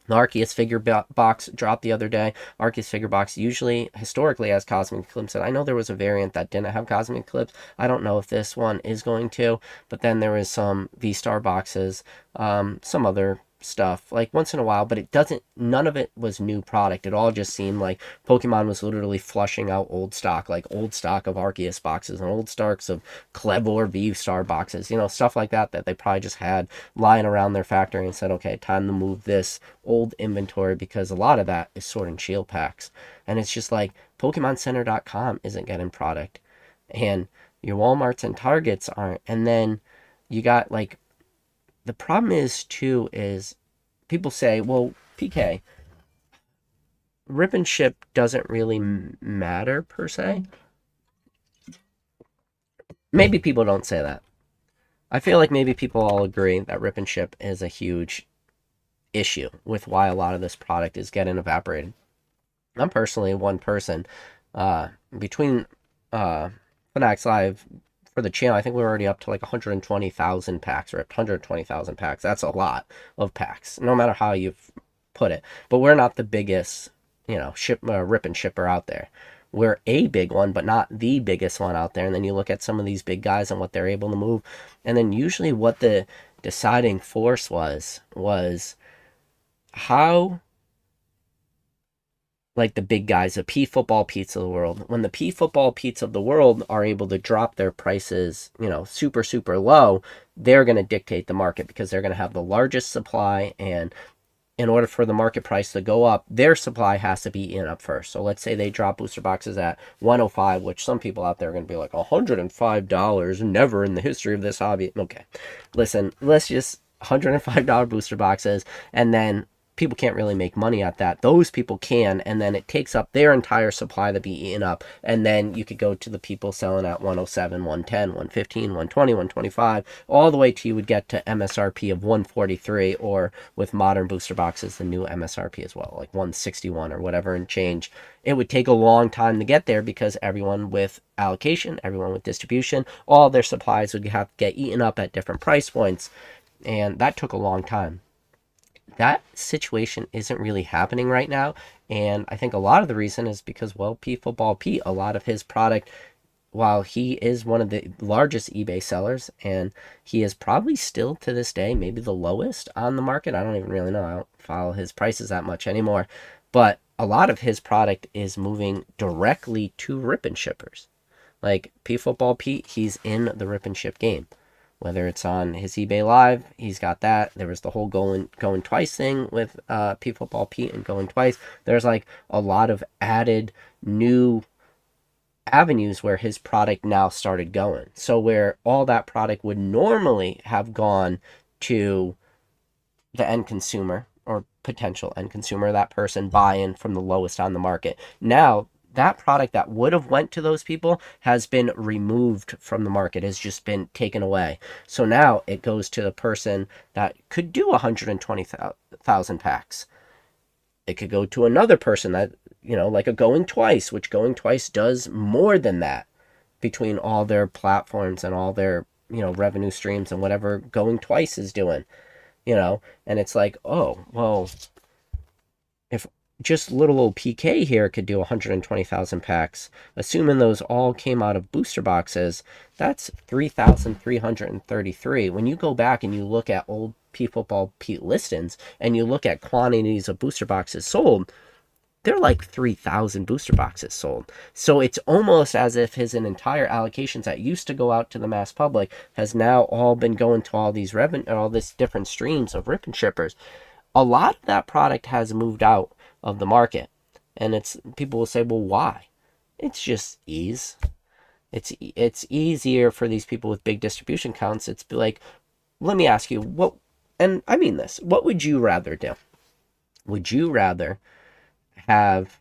The Arceus figure box dropped the other day. Arceus figure box usually, historically, has Cosmic Eclipse. And I know there was a variant that didn't have Cosmic Eclipse. I don't know if this one is going to. But then there was some V-Star boxes, some other stuff, like once in a while. But it doesn't, none of it was new product. It all just seemed like Pokemon was literally flushing out old stock, like old stock of Arceus boxes and old stocks of Clevor V-Star boxes, stuff like that they probably just had lying around their factory and said, okay, time to move this old inventory, because a lot of that is Sword and Shield packs. And it's just like PokemonCenter.com isn't getting product, and your Walmarts and Targets aren't. And then you got like, the problem is too is people say, well, PK, rip and ship doesn't really matter per se. Maybe people don't say that. I feel like maybe people all agree that rip and ship is a huge issue with why a lot of this product is getting evaporated. I'm personally one person. Between Fanatics Live for the channel, I think we're already up to like 120,000 packs ripped. 120,000 packs. That's a lot of packs, no matter how you put it. But we're not the biggest, rip and shipper out there. We're a big one, but not the biggest one out there. And then you look at some of these big guys and what they're able to move. And then usually what the deciding force was how, like, the big guys, the P Football Pete's of the world, when the P Football Pete's of the world are able to drop their prices, super, super low, they're going to dictate the market because they're going to have the largest supply. And in order for the market price to go up, their supply has to be eaten up first. So let's say they drop booster boxes at $105, which some people out there are going to be like, $105, never in the history of this hobby. Okay, listen, let's just $105 booster boxes, and then people can't really make money at that. Those people can, and then it takes up their entire supply to be eaten up. And then you could go to the people selling at 107, 110, 115, 120, 125, all the way to you would get to MSRP of 143, or with modern booster boxes, the new MSRP as well, like 161 or whatever and change. It would take a long time to get there because everyone with allocation, everyone with distribution, all their supplies would have to get eaten up at different price points. And that took a long time. That situation isn't really happening right now. And I think a lot of the reason is because, well, P Football Pete, a lot of his product, while he is one of the largest eBay sellers, and he is probably still to this day maybe the lowest on the market. I don't even really know. I don't follow his prices that much anymore. But a lot of his product is moving directly to rip and shippers. Like P Football Pete, he's in the rip and ship game. Whether it's on his eBay Live, he's got that. There was the whole going twice thing with P Football Pete and going twice. There's like a lot of added new avenues where his product now started going. So where all that product would normally have gone to the end consumer or potential end consumer, that person buying from the lowest on the market, now that product that would have went to those people has been removed from the market, has just been taken away. So now it goes to the person that could do 120,000 packs. It could go to another person that, like a Going Twice, which Going Twice does more than that between all their platforms and all their, revenue streams and whatever Going Twice is doing, and it's like, oh, well, if just little old PK here could do 120,000 packs, assuming those all came out of booster boxes, that's 3,333. When you go back and you look at old P Football Pete listings and you look at quantities of booster boxes sold, they're like 3,000 booster boxes sold. So it's almost as if his entire allocations that used to go out to the mass public has now all been going to all these all this different streams of rip and shippers. A lot of that product has moved out of the market, and it's, people will say, well, why? It's just ease. It's easier for these people with big distribution counts. It's like, let me ask you, what, and I mean this, what would you rather do? Would you rather have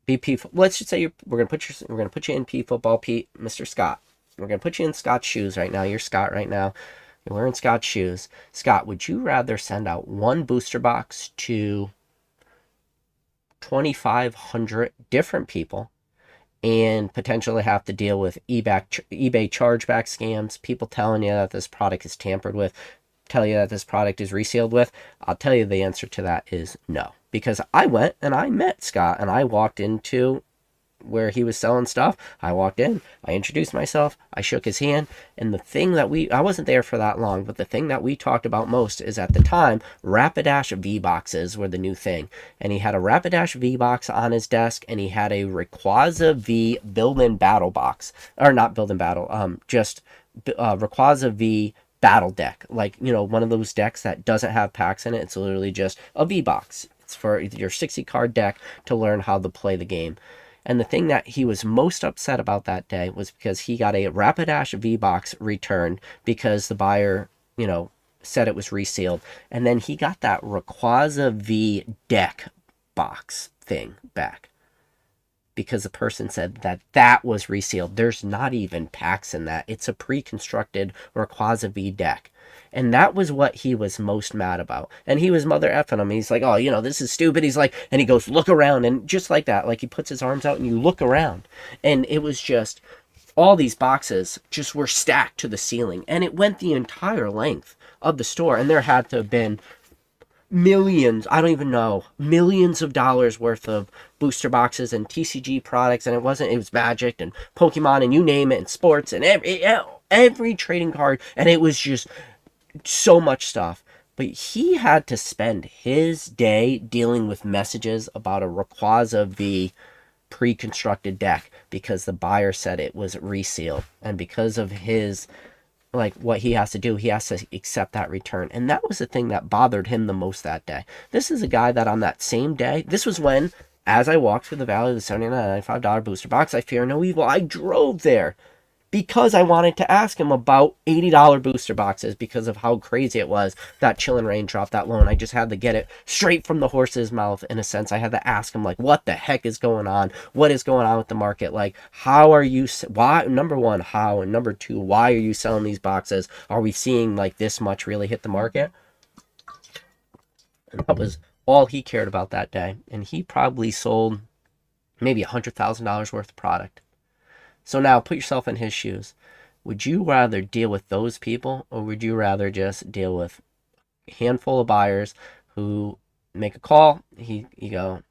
BP? Let's just say we're gonna put you in P Football Pete, Mr. Scott. We're gonna put you in Scott's shoes right now. You're Scott right now. You're wearing Scott's shoes. Scott, would you rather send out one booster box to 2,500 different people and potentially have to deal with eBay chargeback scams, people telling you that this product is tampered with, tell you that this product is resealed with, I'll tell you the answer to that is no. Because I went and I met Scott and I walked into where he was selling stuff. I walked in, I introduced myself, I shook his hand, and the thing that I wasn't there for that long, but the thing that we talked about most is at the time, Rapidash V boxes were the new thing. And he had a Rapidash V box on his desk, and he had a Rayquaza V build-in battle box. Or not build-in battle, just Rayquaza V battle deck. Like, one of those decks that doesn't have packs in it. It's literally just a V box. It's for your 60 card deck to learn how to play the game. And the thing that he was most upset about that day was because he got a Rapidash V-Box returned because the buyer, said it was resealed. And then he got that Rayquaza V deck box thing back because the person said that was resealed. There's not even packs in that. It's a pre-constructed Rayquaza V deck. And that was what he was most mad about. And he was mother effing him. He's like, oh, this is stupid. He's like, and he goes, look around. And just like that, like he puts his arms out and you look around. And it was just, all these boxes just were stacked to the ceiling. And it went the entire length of the store. And there had to have been millions, I don't even know, millions of dollars worth of booster boxes and TCG products. And it was Magic and Pokemon and you name it, and sports and every trading card. And it was just so much stuff. But he had to spend his day dealing with messages about a Rayquaza V pre-constructed deck because the buyer said it was resealed. And because of his, what he has to do, he has to accept that return. And that was the thing that bothered him the most that day. This is a guy that on that same day, this was when, as I walked through the valley of the $79.95 booster box, I fear no evil. I drove there because I wanted to ask him about $80 booster boxes because of how crazy it was that Chillin' Rain dropped that low. And I just had to get it straight from the horse's mouth in a sense. I had to ask him, what the heck is going on? What is going on with the market? How are you, why, number one, how, and number two, why are you selling these boxes? Are we seeing this much really hit the market? And that was all he cared about that day. And he probably sold maybe $100,000 worth of product. So now put yourself in his shoes. Would you rather deal with those people, or would you rather just deal with a handful of buyers who make a call? You go,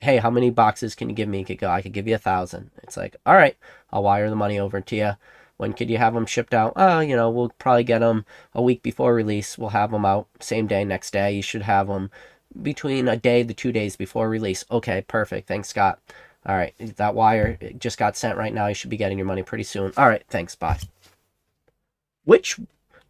hey, how many boxes can you give me? You could go, I could give you 1,000. It's like, all right, I'll wire the money over to you. When could you have them shipped out? We'll probably get them a week before release. We'll have them out same day, next day. You should have them between a day to 2 days before release. Okay, perfect. Thanks, Scott. All right, that wire just got sent right now. You should be getting your money pretty soon. All right, thanks, bye.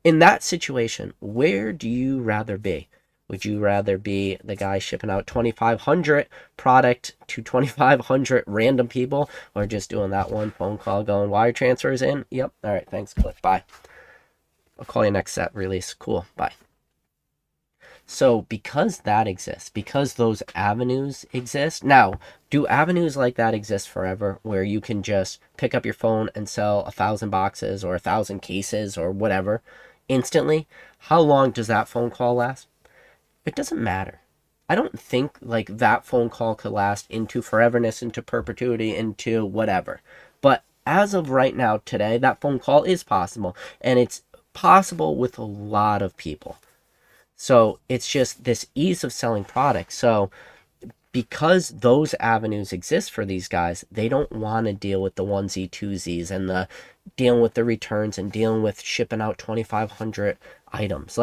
In that situation, where do you rather be? Would you rather be the guy shipping out 2,500 product to 2,500 random people, or just doing that one phone call going, wire transfers in? Yep, all right, thanks, click, bye. I'll call you next set release. Cool, bye. So because that exists, because those avenues exist, now, do avenues like that exist forever where you can just pick up your phone and sell 1,000 boxes or 1,000 cases or whatever instantly? How long does that phone call last? It doesn't matter. I don't think that phone call could last into foreverness, into perpetuity, into whatever. But as of right now, today, that phone call is possible. And it's possible with a lot of people. So it's just this ease of selling products. So because those avenues exist for these guys, they don't want to deal with the onesie, twosies, and the dealing with the returns and dealing with shipping out 2,500 items.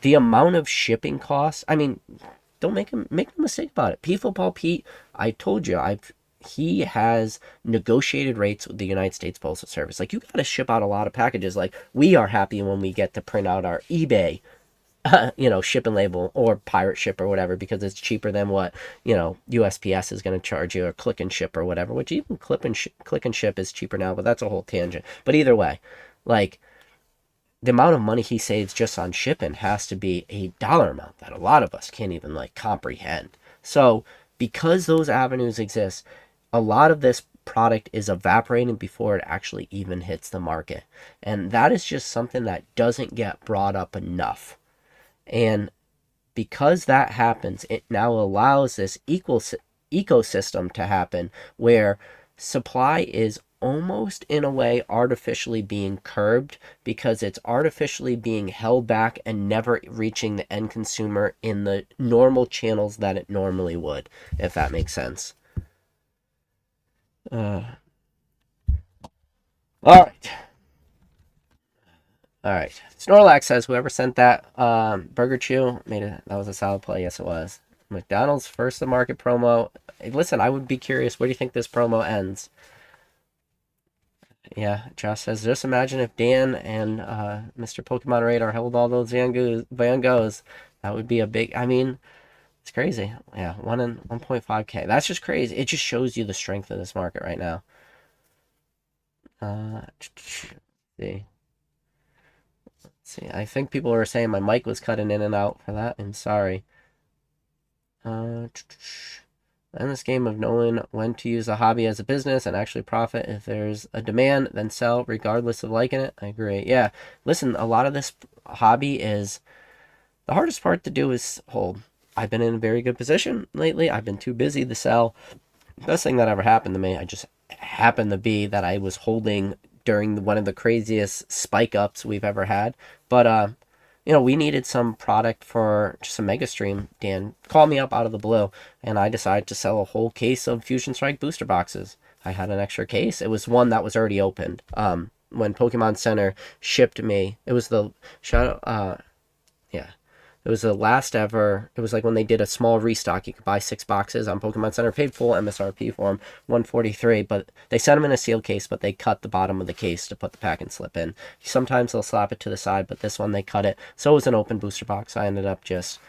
The amount of shipping costs, don't make a mistake about it. P Football Pete, I told you, he has negotiated rates with the United States Postal Service. You got to ship out a lot of packages. We are happy when we get to print out our eBay shipping label or pirate ship or whatever, because it's cheaper than what USPS is going to charge you, or click and ship or whatever, which even click and ship is cheaper now, but that's a whole tangent. But either way, the amount of money he saves just on shipping has to be a dollar amount that a lot of us can't even comprehend. So because those avenues exist, a lot of this product is evaporating before it actually even hits the market, and that is just something that doesn't get brought up enough. And because that happens, it now allows this ecosystem to happen where supply is almost in a way artificially being curbed because it's artificially being held back and never reaching the end consumer in the normal channels that it normally would, if that makes sense. All right. All right. Snorlax says whoever sent that Burger Chew made it. That was a solid play. Yes, it was. McDonald's first to market promo. Hey, listen, I would be curious. Where do you think this promo ends? Yeah, Josh says, just imagine if Dan and Mr. Pokemon Radar held all those Van Goghs. That would be a big. I mean, it's crazy. Yeah, 1.5K. That's just crazy. It just shows you the strength of this market right now. See. See, I think people were saying my mic was cutting in and out for that, and sorry. In this game of knowing when to use a hobby as a business and actually profit. If there's a demand, then sell regardless of liking it. I agree. Yeah, listen, a lot of this hobby is the hardest part to do is hold. I've been in a very good position lately. I've been too busy to sell. Best thing that ever happened to me, I just happened to be that I was holding during one of the craziest spike ups we've ever had. But we needed some product for just a mega stream. Dan called me up out of the blue, and I decided to sell a whole case of Fusion Strike booster boxes. I had an extra case. It was one that was already opened. When Pokemon Center shipped me, it was the Shadow. Yeah, it was the last ever. It was like when they did a small restock. You could buy 6 boxes on Pokemon Center. Paid full MSRP for them, $143. But they sent them in a sealed case, but they cut the bottom of the case to put the pack and slip in. Sometimes they'll slap it to the side, but this one they cut it. So it was an open booster box. I ended up just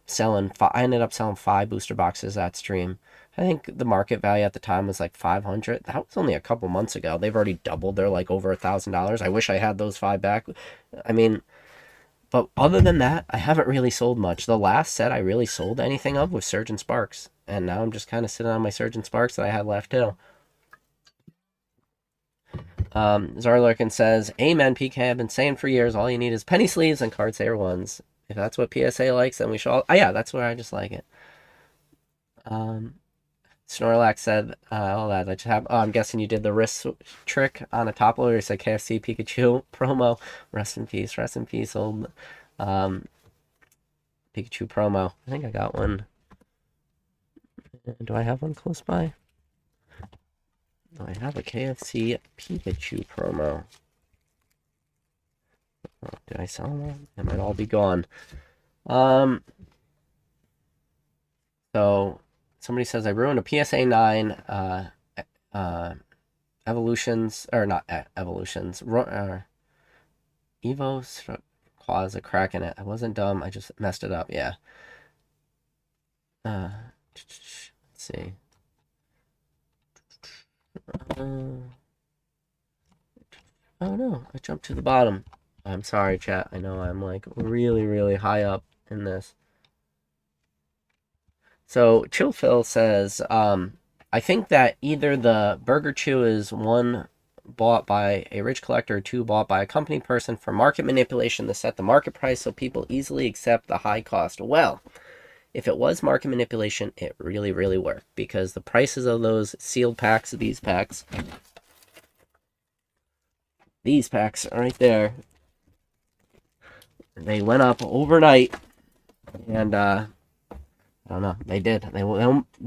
selling. I ended up selling 5 booster boxes that stream. I think the market value at the time was like 500. That was only a couple months ago. They've already doubled. They're like over $1,000. I wish I had those 5 back. I mean. But other than that, I haven't really sold much. The last set I really sold anything of was Surgeon Sparks. And now I'm just kind of sitting on my Surgeon Sparks that I had left too. Zarlurkin says, Amen, PK. I've been saying for years, all you need is penny sleeves and card saver ones. If that's what PSA likes, then we should all... Oh, yeah, that's where I just like it. Snorlax said, all that. I just have... Oh, I'm guessing you did the wrist trick on a top loader. You said KFC Pikachu promo. Rest in peace, old Pikachu promo. I think I got one. Do I have one close by? No, I have a KFC Pikachu promo. Oh, did I sell them? They might all be gone. So... Somebody says I ruined a PSA 9 evolutions, or not evolutions, Evo's claws a crack in it. I wasn't dumb, I just messed it up, yeah. Let's see. Oh no, I jumped to the bottom. I'm sorry, chat. I know I'm like really, really high up in this. So Chill Phil says, I think that either the Burger Chew is 1 bought by a rich collector or 2 bought by a company person for market manipulation to set the market price so people easily accept the high cost. Well, if it was market manipulation, it really, really worked because the prices of those sealed packs, these packs right there, they went up overnight, and I don't know. They did. They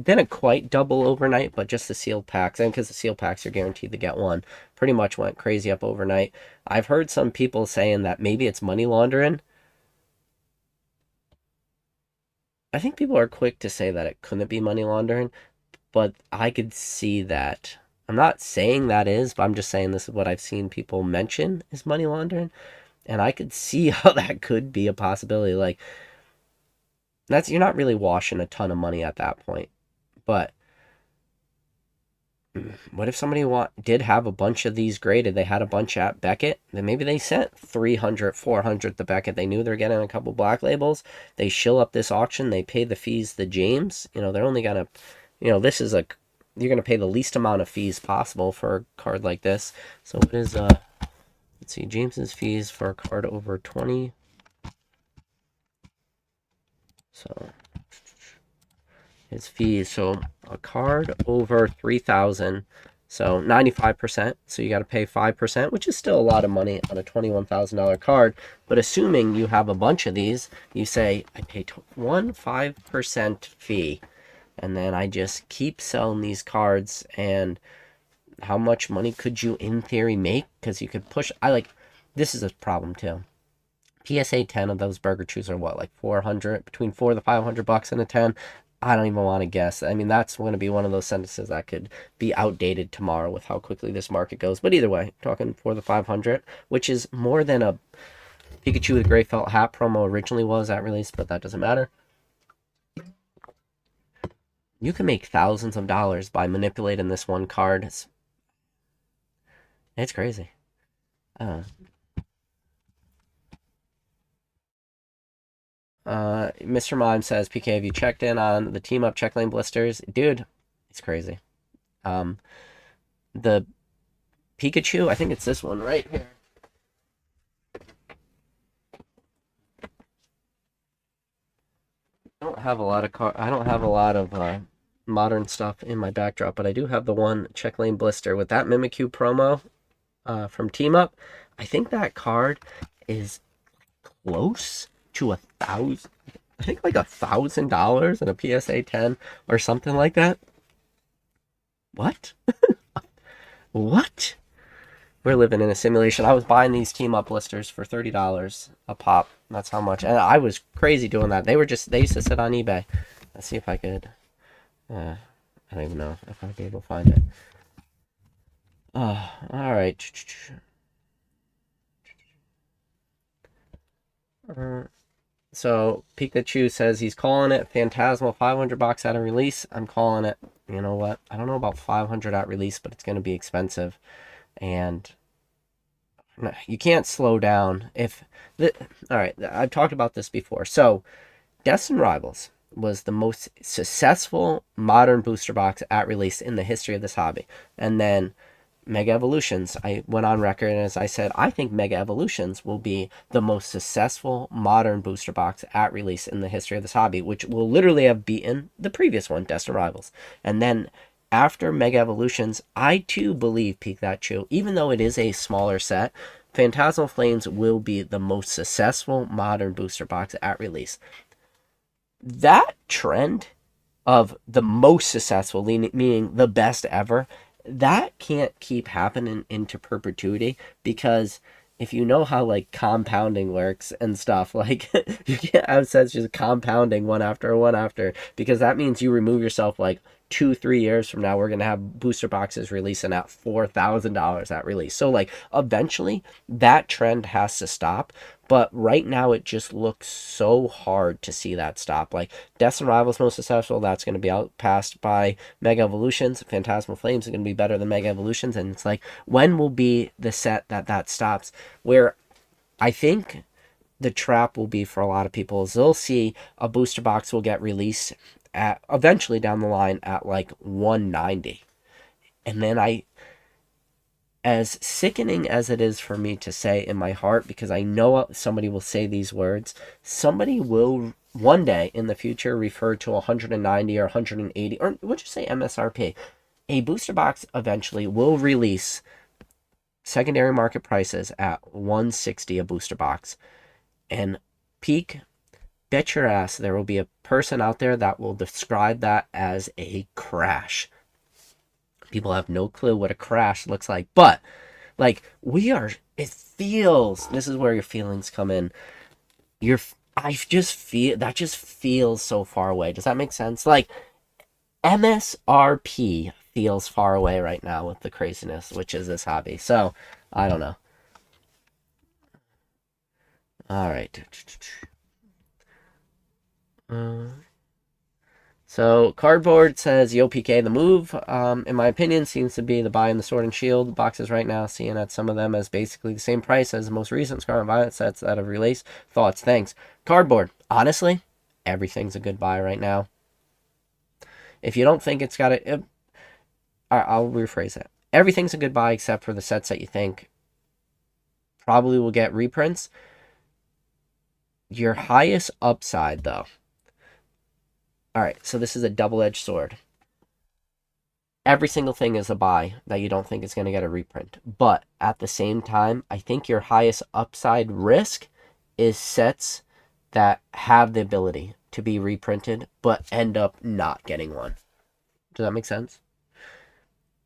didn't quite double overnight, but just the sealed packs. And because the sealed packs are guaranteed to get one, pretty much went crazy up overnight. I've heard some people saying that maybe it's money laundering. I think people are quick to say that it couldn't be money laundering, but I could see that. I'm not saying that is, but I'm just saying this is what I've seen people mention is money laundering. And I could see how that could be a possibility. Like, you're not really washing a ton of money at that point. But what if somebody did have a bunch of these graded? They had a bunch at Beckett. Then maybe they sent 300, 400 to Beckett. They knew they're getting a couple black labels. They shill up this auction. They pay the fees to James. They're only going to, this is you're going to pay the least amount of fees possible for a card like this. So what is, let's see, James's fees for a card over 20. So his fees, so a card over 3,000, so 95%. So you got to pay 5%, which is still a lot of money on a $21,000 card. But assuming you have a bunch of these, you say, I pay 5% fee, and then I just keep selling these cards. And how much money could you, in theory, make? Because you could push. This is a problem too. PSA 10 of those Burger Chews are what, like 400, between 4 to 500 bucks and a 10. I don't even want to guess. I mean, that's going to be one of those sentences that could be outdated tomorrow with how quickly this market goes. But either way, talking 4 to 500, which is more than a Pikachu with gray felt hat promo originally was at release, but that doesn't matter. You can make thousands of dollars by manipulating this one card. It's crazy. Mr. Mime says, PK, have you checked in on the team up check lane blisters? Dude, it's crazy. The Pikachu, I think it's this one right here. I don't have a lot of modern stuff in my backdrop, but I do have the one check lane blister with that Mimikyu promo from Team Up. I think that card is close to $1,000. I think like $1,000 in a PSA 10 or something like that. What? What? We're living in a simulation. I was buying these Team Up blisters for $30 a pop. That's how much. And I was crazy doing that. They used to sit on eBay. Let's see if I could. I don't even know if I'd be able to find it. All right. So Pikachu says he's calling it Phantasmal 500 bucks at a release. I'm calling it. You know what? I don't know about 500 at release, but it's going to be expensive. And you can't slow down all right, I've talked about this before. So Destined Rivals was the most successful modern booster box at release in the history of this hobby. And then Mega Evolutions, I went on record and as I said, I think Mega Evolutions will be the most successful modern booster box at release in the history of this hobby, which will literally have beaten the previous one, Destined Rivals. And then after Mega Evolutions, I too believe Pikachu, even though it is a smaller set, Phantasmal Flames will be the most successful modern booster box at release. That trend of the most successful, meaning the best ever, that can't keep happening into perpetuity, because if you know how like compounding works and stuff, like you can't have sets just compounding one after, because that means you remove yourself like 2-3 years from now, we're going to have booster boxes releasing at $4,000 at release. So like eventually that trend has to stop. But right now it just looks so hard to see that stop. Like Destined Rivals most successful, that's going to be outpassed by Mega Evolutions. Phantasmal Flames is going to be better than Mega Evolutions. And it's like, when will be the set that stops? Where I think the trap will be for a lot of people is they'll see a booster box will get released at eventually down the line at like 190. And then as sickening as it is for me to say in my heart, because I know somebody will say these words, somebody will one day in the future refer to 190 or 180, or would you say MSRP? A booster box eventually will release secondary market prices at 160 a booster box. And peak, bet your ass there will be a person out there that will describe that as a crash. People have no clue what a crash looks like, but like it feels, this is where your feelings come in. I just feel that just feels so far away. Does that make sense? Like MSRP feels far away right now with the craziness, which is this hobby. So I don't know. All right. So Cardboard says, Yo PK, the move, in my opinion, seems to be the buy in the Sword and Shield boxes right now, seeing at some of them as basically the same price as the most recent Scarlet Violet sets that have released. Thoughts? Thanks. Cardboard, honestly, everything's a good buy right now. If you don't think it's got it, I'll rephrase it. Everything's a good buy except for the sets that you think probably will get reprints. Your highest upside, though. All right, so this is a double-edged sword. every single thing is a buy that you don't think is going to get a reprint. But at the same time, I think your highest upside risk is sets that have the ability to be reprinted but end up not getting one. Does that make sense?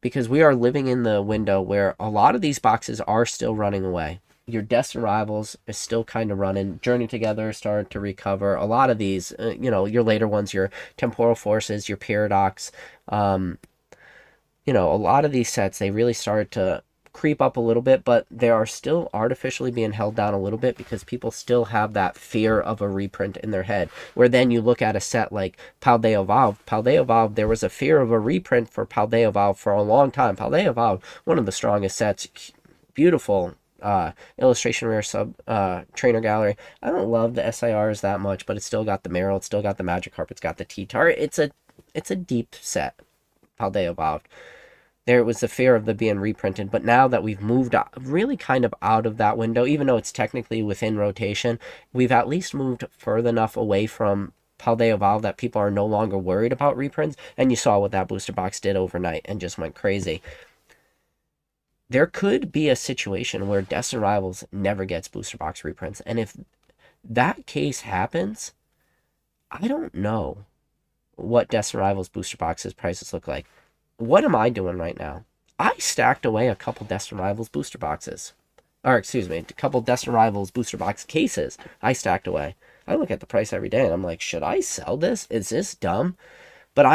Because we are living in the window where a lot of these boxes are still running away. Your Destined Rivals is still kind of running. Journey Together started to recover. A lot of these, your later ones, your Temporal Forces, your Paradox, a lot of these sets, they really started to creep up a little bit, but they are still artificially being held down a little bit because people still have that fear of a reprint in their head. Where then you look at a set like Paldea Evolved. Paldea Evolved, there was a fear of a reprint for Paldea Evolved for a long time. Paldea Evolved, one of the strongest sets, beautiful illustration rare sub trainer gallery. I don't love the SIRs that much, but it's still got the Meryl, it's still got the Magikarp, it's got the T-Tar. It's a deep set, Paldea Evolved. There was the fear of the being reprinted, but now that we've moved really kind of out of that window, even though it's technically within rotation, we've at least moved further enough away from Paldea Evolved that people are no longer worried about reprints, and you saw what that booster box did overnight and just went crazy. There could be a situation where Destined Rivals never gets booster box reprints, and if that case happens, I don't know what Destined Rivals booster boxes prices look like. What am I doing right now? I stacked away a couple Destined Rivals booster boxes. Or, excuse me, a couple Destined Rivals booster box cases I stacked away. I look at the price every day and I'm like, should I sell this? Is this dumb? But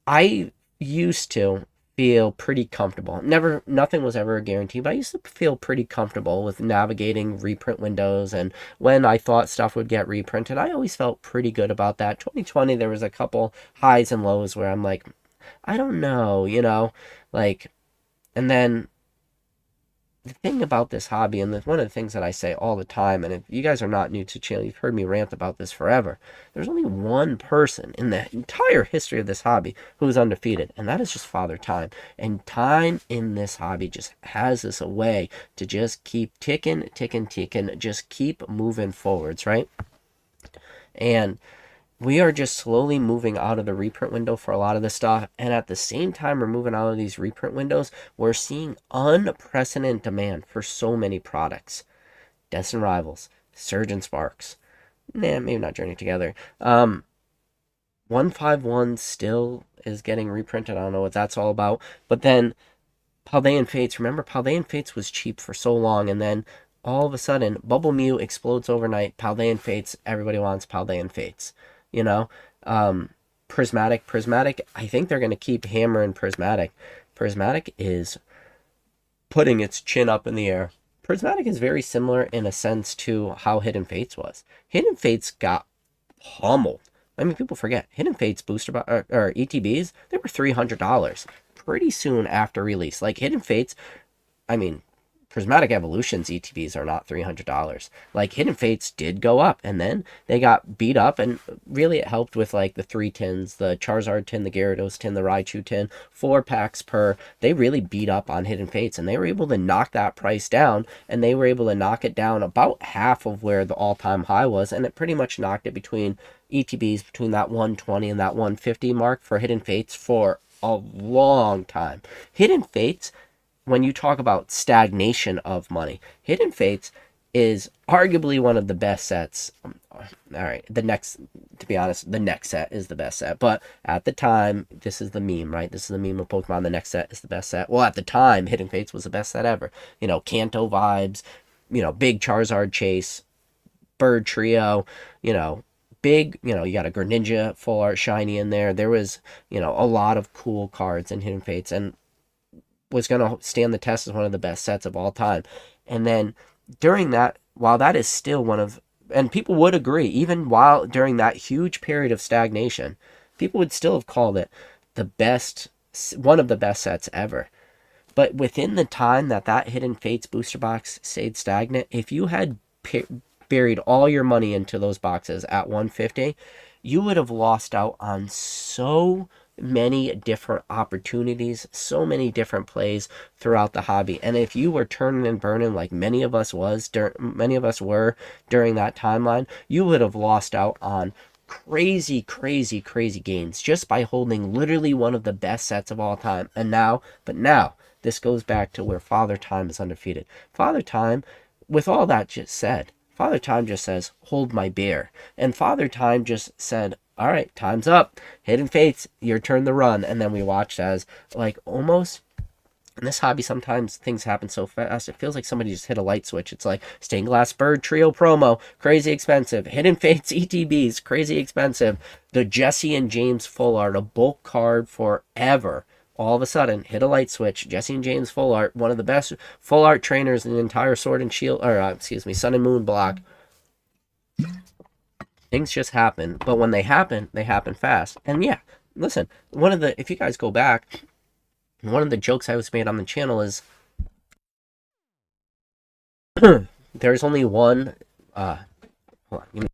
I used to feel pretty comfortable. Nothing was ever a guarantee, but I used to feel pretty comfortable with navigating reprint windows, and when I thought stuff would get reprinted, I always felt pretty good about that. 2020, there was a couple highs and lows where I'm like, I don't know, and then the thing about this hobby, and one of the things that I say all the time, and if you guys are not new to the channel, you've heard me rant about this forever. There's only one person in the entire history of this hobby who is undefeated, and that is just Father Time. And time in this hobby just has this a way to just keep ticking, just keep moving forwards, right? And we are just slowly moving out of the reprint window for a lot of this stuff, and at the same time we're moving out of these reprint windows, we're seeing unprecedented demand for so many products. Destined Rivals, Surge and Sparks, maybe not Journey Together. 151 still is getting reprinted. I don't know what that's all about. But then Paldean Fates, remember Paldean Fates was cheap for so long, and then all of a sudden Bubble Mew explodes overnight. Paldean Fates, everybody wants Paldean Fates. Prismatic, I think they're going to keep hammering Prismatic. Prismatic is putting its chin up in the air. Prismatic is very similar in a sense to how Hidden Fates was. Hidden Fates got pummeled. I mean, people forget Hidden Fates booster or ETBs, they were $300 pretty soon after release. Like Hidden Fates, I mean, Prismatic Evolutions ETBs are not $300. Like Hidden Fates did go up, and then they got beat up, and really it helped with like the 3 tins, the Charizard tin, the Gyarados tin, the Raichu tin, 4 packs per. They really beat up on Hidden Fates, and they were able to knock that price down, and they were able to knock it down about half of where the all-time high was, and it pretty much knocked it between ETBs between that 120 and that 150 mark for Hidden Fates for a long time. Hidden Fates, when you talk about stagnation of money, Hidden Fates is arguably one of the best sets. All right, to be honest, the next set is the best set. But at the time, this is the meme, right? This is the meme of Pokemon. The next set is the best set. Well, at the time, Hidden Fates was the best set ever. Kanto vibes, big Charizard chase, Bird Trio, big, you got a Greninja full art shiny in there. There was, a lot of cool cards in Hidden Fates, and was going to stand the test as one of the best sets of all time. And then during that, while that is still and people would agree, even while during that huge period of stagnation, people would still have called it one of the best sets ever. But within the time that Hidden Fates booster box stayed stagnant, if you had buried all your money into those boxes at 150, you would have lost out on so many different opportunities, so many different plays throughout the hobby. And if you were turning and burning like many of us were during that timeline, you would have lost out on crazy, crazy, crazy gains just by holding literally one of the best sets of all time. And now, this goes back to where Father Time is undefeated. Father Time, with all that just said, Father Time just says, hold my beer. And Father Time just said, all right, time's up. Hidden Fates, your turn to run. And then we watched as, like, almost in this hobby, sometimes things happen so fast, it feels like somebody just hit a light switch. It's like Stained Glass Bird Trio promo, crazy expensive. Hidden Fates ETBs, crazy expensive. The Jesse and James Full Art, a bulk card forever. All of a sudden, hit a light switch. Jesse and James Full Art, one of the best full art trainers in the entire Sword and Shield, or Sun and Moon block. Things just happen, but when they happen fast. And yeah, listen, if you guys go back, one of the jokes I was made on the channel is there's only one hold on,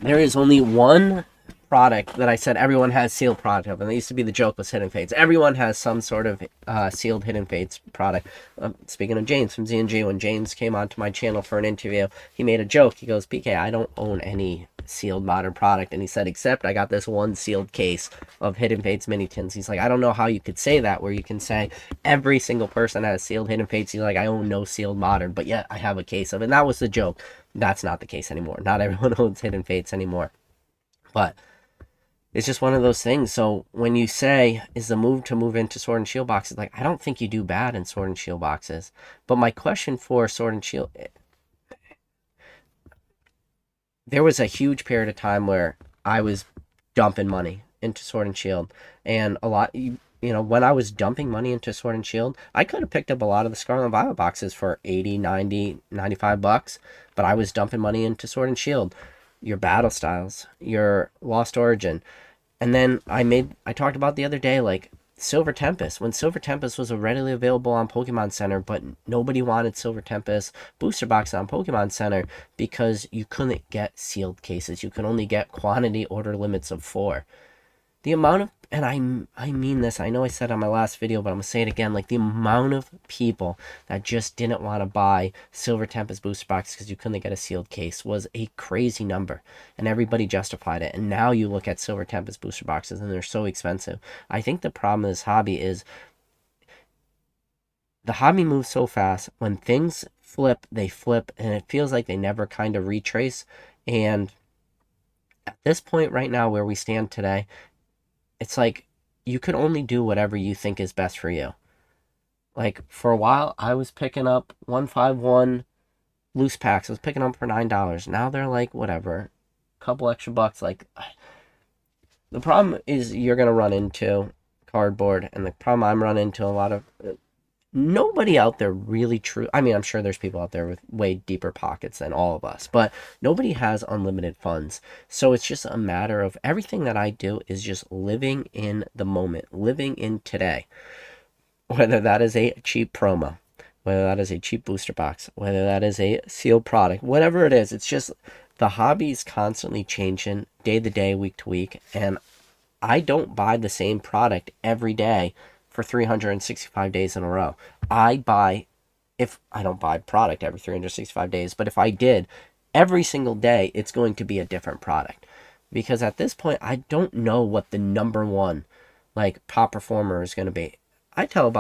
there is only one product that I said everyone has sealed product of, and that used to be the joke was Hidden Fates. Everyone has some sort of sealed Hidden Fates product. Speaking of James from Z&G, when James came onto my channel for an interview, he made a joke. He goes, PK, I don't own any sealed modern product, and he said, except I got this one sealed case of Hidden Fates mini tins. He's like, I don't know how you could say that, where you can say every single person has sealed Hidden Fates. He's like, I own no sealed modern, but yet I have a case of it. And that was the joke. That's not the case anymore. Not everyone owns Hidden Fates anymore. But it's just one of those things. So when you say, is the move to move into Sword and Shield boxes, like, I don't think you do bad in Sword and Shield boxes. But my question for Sword and Shield, there was a huge period of time where I was dumping money into Sword and Shield. And a lot, when I was dumping money into Sword and Shield, I could have picked up a lot of the Scarlet and Violet boxes for 80, 90, 95 bucks. But I was dumping money into Sword and Shield. Your Battle Styles, your Lost Origin. And then I talked about the other day, like, Silver Tempest. When Silver Tempest was readily available on Pokemon Center, but nobody wanted Silver Tempest booster box on Pokemon Center because you couldn't get sealed cases. You could only get quantity order limits of 4. The amount of, and I mean this, I know I said on my last video, but I'm going to say it again, like, the amount of people that just didn't want to buy Silver Tempest booster box because you couldn't get a sealed case was a crazy number, and everybody justified it. And now you look at Silver Tempest booster boxes and they're so expensive. I think the problem of this hobby is the hobby moves so fast. When things flip, they flip, and it feels like they never kind of retrace. And at this point right now where we stand today, it's like you could only do whatever you think is best for you. Like, for a while, I was picking up 151 loose packs. I was picking them for $9. Now they're like, whatever, a couple extra bucks. Like, the problem is you're going to run into cardboard, and the problem I'm running into a lot of... Nobody out there really I mean, I'm sure there's people out there with way deeper pockets than all of us, but nobody has unlimited funds. So it's just a matter of everything that I do is just living in the moment, living in today. Whether that is a cheap promo, whether that is a cheap booster box, whether that is a sealed product, whatever it is, it's just the hobby is constantly changing day to day, week to week, and I don't buy the same product every day for 365 days in a row. I don't buy product every 365 days, but if I did, every single day, it's going to be a different product. Because at this point, I don't know what the number one, like, top performer is going to be. I tell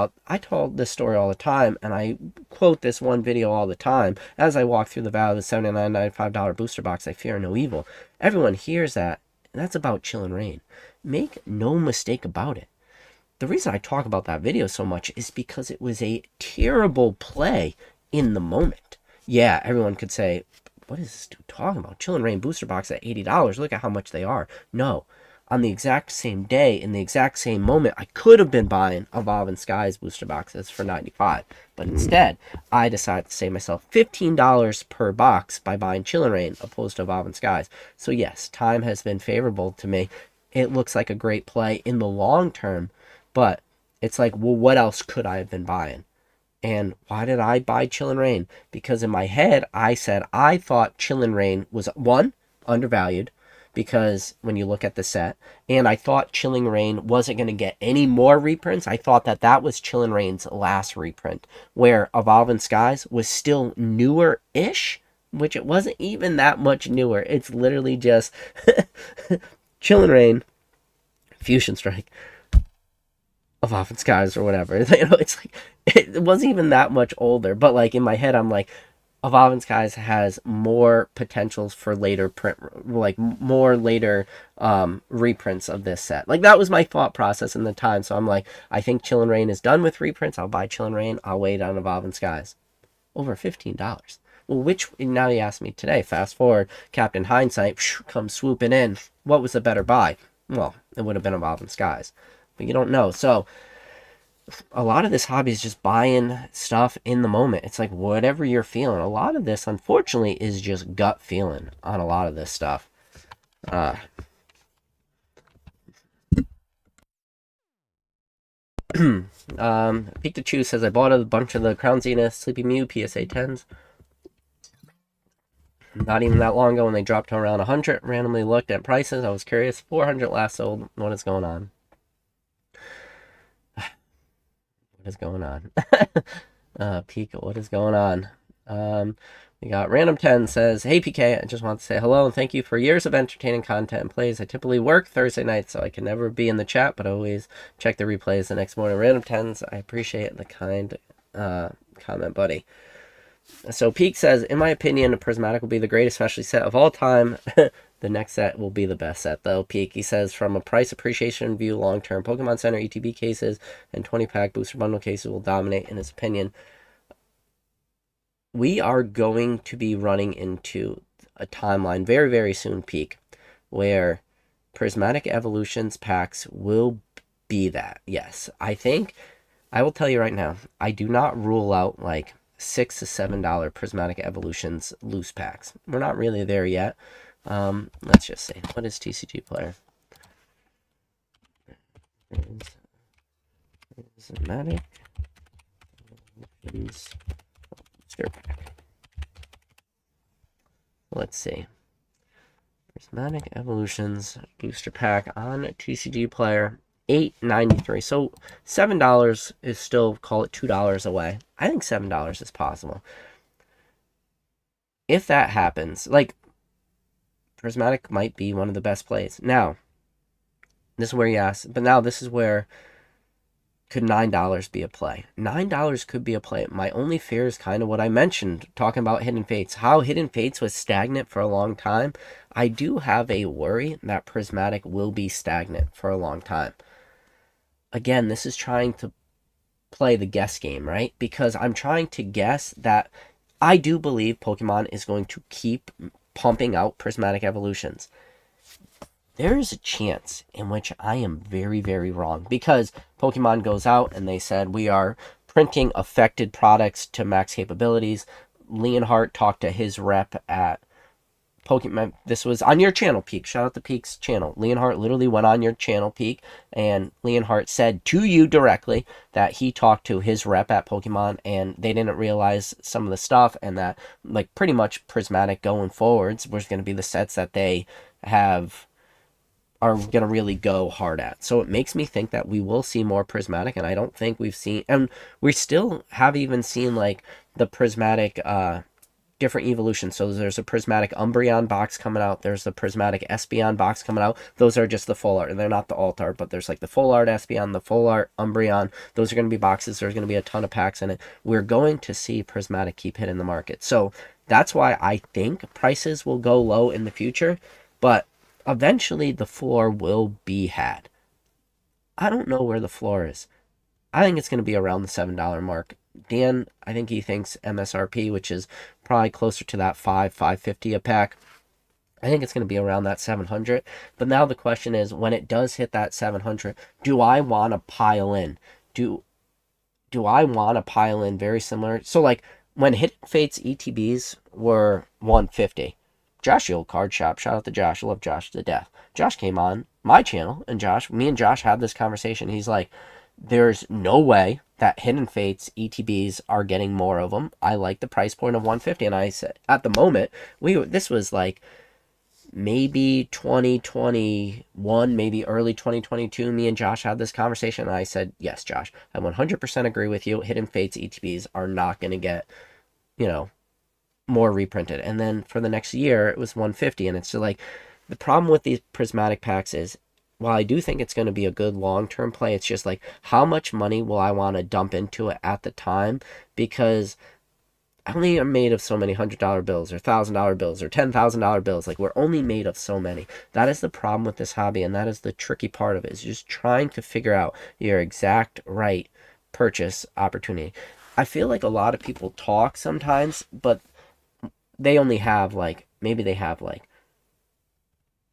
this story all the time, and I quote this one video all the time. As I walk through the valley of the $79.95 booster box, I fear no evil. Everyone hears that, and that's about Chillin' Rain. Make no mistake about it. The reason I talk about that video so much is because it was a terrible play in the moment. Yeah, everyone could say, what is this dude talking about? Chillin' Rain booster box at $80. Look at how much they are. No. On the exact same day, in the exact same moment, I could have been buying Evolving Skies booster boxes for $95. But instead, I decided to save myself $15 per box by buying Chillin' Rain opposed to Evolving Skies. So yes, time has been favorable to me. It looks like a great play in the long term. But it's like, well, what else could I have been buying? And why did I buy Chillin' Rain? Because in my head, I said I thought Chillin' Rain was, 1, undervalued, because when you look at the set, and I thought Chilling Reign wasn't going to get any more reprints. I thought that that was Chilling Reign's last reprint, where Evolving Skies was still newer-ish, which it wasn't even that much newer. It's literally just Chilling Reign, Fusion Strike, Evolving Skies, or whatever. It's like it wasn't even that much older. But like in my head, I'm like, Evolving Skies has more potentials for later print, like more later reprints of this set. Like that was my thought process in the time. So I'm like, I think Chilling Reign is done with reprints. I'll buy Chilling Reign. I'll wait on Evolving Skies. Over $15. Well, which now you ask me today. Fast forward, Captain Hindsight comes swooping in. What was the better buy? Well, it would have been Evolving Skies, but you don't know. So a lot of this hobby is just buying stuff in the moment. It's like whatever you're feeling. A lot of this, unfortunately, is just gut feeling on a lot of this stuff. Pikachu says, I bought a bunch of the Crown Zenith Sleepy Mew PSA 10s. Not even that long ago when they dropped to around 100. Randomly looked at prices. I was curious. 400 last sold. What is going on? What is going on? Pika, what is going on? We got Random 10 says, hey PK, I just want to say hello and thank you for years of entertaining content and plays. I typically work Thursday nights, so I can never be in the chat, but I always check the replays the next morning. Random 10s, I appreciate the kind comment, buddy. So Peak says, in my opinion, Prismatic will be the greatest specialty set of all time. The next set will be the best set, though. Peak, he says, from a price appreciation view, long-term Pokemon Center ETB cases and 20-pack booster bundle cases will dominate, in his opinion. We are going to be running into a timeline very, very soon, Peak, where Prismatic Evolutions packs will be that. Yes, I think, I will tell you right now, I do not rule out, like, $6 to $7 Prismatic Evolutions loose packs. We're not really there yet. Let's just see. What is TCG Player? Prismatic Evolutions booster pack. Let's see. Prismatic Evolutions booster pack on TCG Player. $8.93. So $7 is still, call it $2 away. I think $7 is possible. If that happens, like, Prismatic might be one of the best plays. Now, this is where you ask, but now this is where could $9 be a play? $9 could be a play. My only fear is kind of what I mentioned, talking about Hidden Fates. How Hidden Fates was stagnant for a long time. I do have a worry that Prismatic will be stagnant for a long time. Again, this is trying to play the guess game, right? Because I'm trying to guess that I do believe Pokemon is going to keep pumping out Prismatic Evolutions. There is a chance in which I am very, very wrong, because Pokemon goes out and they said, we are printing affected products to max capabilities. Leonhardt talked to his rep at Pokemon. This was on your channel, Peak. Shout out to Peak's channel. Leonhardt literally went on your channel, Peak, and Leonhardt said to you directly that he talked to his rep at Pokemon and they didn't realize some of the stuff, and that, like, pretty much Prismatic going forwards was going to be the sets that they are going to really go hard at. So it makes me think that we will see more Prismatic, and I don't think we've seen, and we still haven't even seen, like, the Prismatic different evolutions. So there's a Prismatic Umbreon box coming out. There's the Prismatic Espeon box coming out. Those are just the full art. They're not the alt art, but there's like the full art Espeon, the full art Umbreon. Those are going to be boxes. There's going to be a ton of packs in it. We're going to see Prismatic keep hitting the market. So that's why I think prices will go low in the future, but eventually the floor will be had. I don't know where the floor is. I think it's going to be around the $7 mark. Dan, I think he thinks MSRP, which is probably closer to that $5.50 a pack. I think it's going to be around that 700. But now the question is, when it does hit that 700, do I want to pile in? Do I want to pile in very similar? So, like, when Hidden Fates ETBs were 150, Josh, the old card shop, shout out to Josh. I love Josh to death. Josh came on my channel, and me and Josh had this conversation. He's like, there's no way that Hidden Fates ETBs are getting more of them. I like the price point of 150, and I said, at the moment, this was like maybe 2021, maybe early 2022, me and Josh had this conversation, and I said, yes, Josh, I 100% agree with you. Hidden Fates ETBs are not going to get, you know, more reprinted. And then for the next year, it was 150. And it's like, the problem with these prismatic packs is, while I do think it's going to be a good long-term play, it's just like, how much money will I want to dump into it at the time? Because I only am made of so many $100 bills or $1,000 bills or $10,000 bills. Like, we're only made of so many. That is the problem with this hobby, and that is the tricky part of it, is just trying to figure out your exact right purchase opportunity. I feel like a lot of people talk sometimes, but they only have like, maybe they have like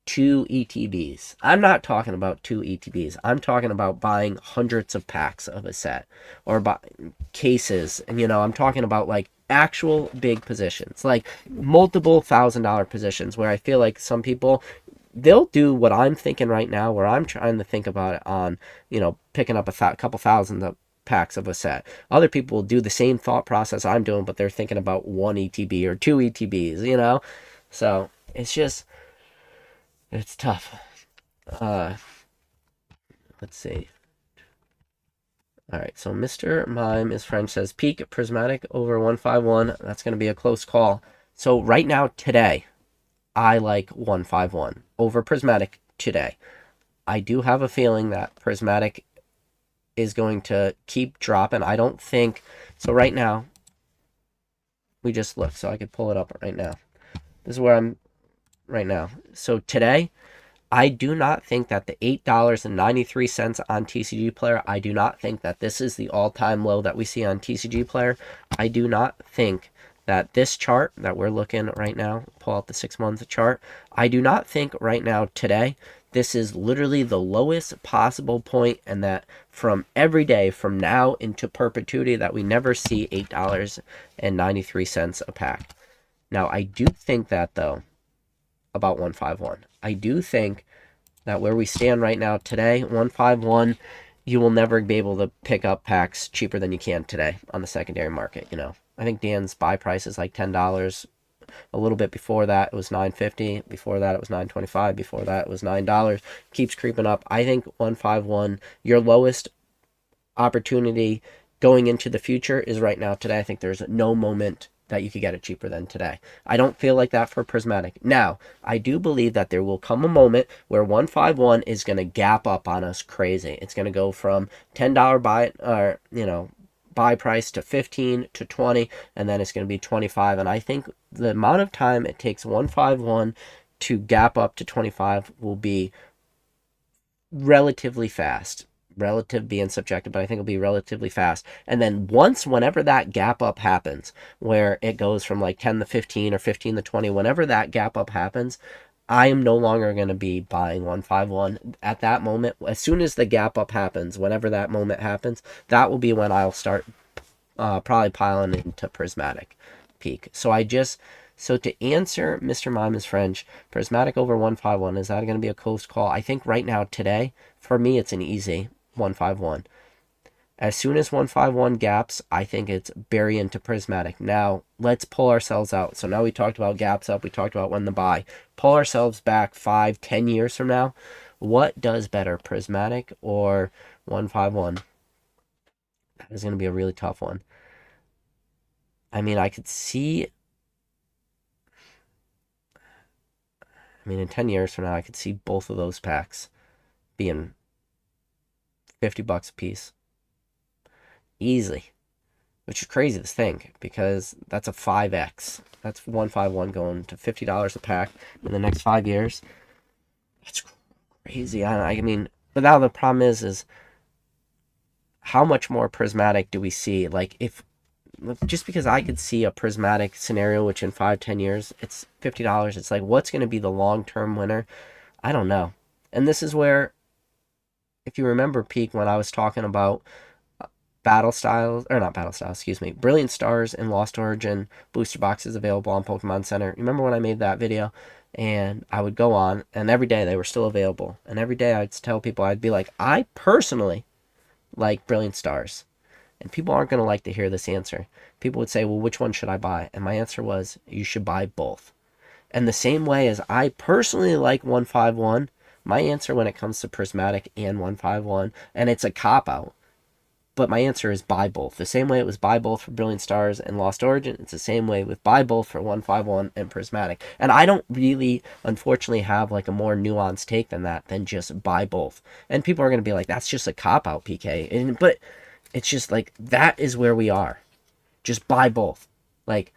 two ETBs. I'm not talking about two ETBs. I'm talking about buying hundreds of packs of a set, or buy cases. And, I'm talking about like actual big positions, like multiple $1,000 positions, where I feel like some people, they'll do what I'm thinking right now, where I'm trying to think about it on, picking up a couple thousand of packs of a set. Other people will do the same thought process I'm doing, but they're thinking about one ETB or two ETBs, So it's tough. Let's see. All right, so Mr. Mime is French says peak prismatic over 151. That's going to be a close call. So right now, today, I like 151 over prismatic today. I do have a feeling that prismatic is going to keep dropping. I don't think so. Right now, we just look, so I could pull it up right now. This is where I'm right now. So today, I do not think that the $8.93 on TCG Player, I do not think that this is the all-time low that we see on TCG Player. I do not think that this chart that we're looking right now, pull out the 6-month chart, I do not think right now today this is literally the lowest possible point, and that from every day from now into perpetuity that we never see $8.93 a pack. Now, I do think that, though, about 151. I do think that where we stand right now today, 151, you will never be able to pick up packs cheaper than you can today on the secondary market. I think Dan's buy price is like $10. A little bit before that, it was $9.50. Before that, it was $9.25. Before that, it was $9. Keeps creeping up. I think 151, your lowest opportunity going into the future is right now today. I think there's no moment that you could get it cheaper than today. I don't feel like that for prismatic. Now, I do believe that there will come a moment where 151 is going to gap up on us crazy. It's going to go from $10 buy price to 15 to 20, and then it's going to be 25. And I think the amount of time it takes 151 to gap up to 25 will be relatively fast. Relative being subjective, but I think it'll be relatively fast. And then whenever that gap up happens, where it goes from like 10 to 15 or 15 to 20, whenever that gap up happens, I am no longer going to be buying 151 at that moment. As soon as the gap up happens, whenever that moment happens, that will be when I'll start probably piling into prismatic peak. So to answer Mr. Mime is French, prismatic over 151, is that going to be a close call? I think right now, today, for me, it's an easy 151. As soon as 151 gaps, I think it's bury into prismatic. Now, let's pull ourselves out. So now we talked about gaps up. We talked about when to buy. Pull ourselves back 5-10 years from now. What does better, prismatic or 151? That is going to be a really tough one. I mean, in 10 years from now, I could see both of those packs being $50 a piece. Easily. Which is crazy to think, because that's a 5x. That's 151 going to $50 a pack in the next 5 years. That's crazy. I mean, but now the problem is how much more prismatic do we see? Like, just because I could see a prismatic scenario, which in 5-10 years, it's $50, it's like, what's going to be the long-term winner? I don't know. And this is where, if you remember, Peak, when I was talking about Brilliant Stars and Lost Origin booster boxes available on Pokemon Center. Remember when I made that video? And I would go on, and every day they were still available. And every day I'd tell people, I'd be like, I personally like Brilliant Stars. And people aren't going to like to hear this answer. People would say, well, which one should I buy? And my answer was, you should buy both. And the same way as I personally like 151, my answer when it comes to Prismatic and 151, and it's a cop out, but my answer is buy both. The same way it was buy both for Brilliant Stars and Lost Origin, it's the same way with buy both for 151 and Prismatic. And I don't really, unfortunately, have like a more nuanced take than that, than just buy both. And people are going to be like, that's just a cop out, PK. But it's just like, that is where we are. Just buy both. Like,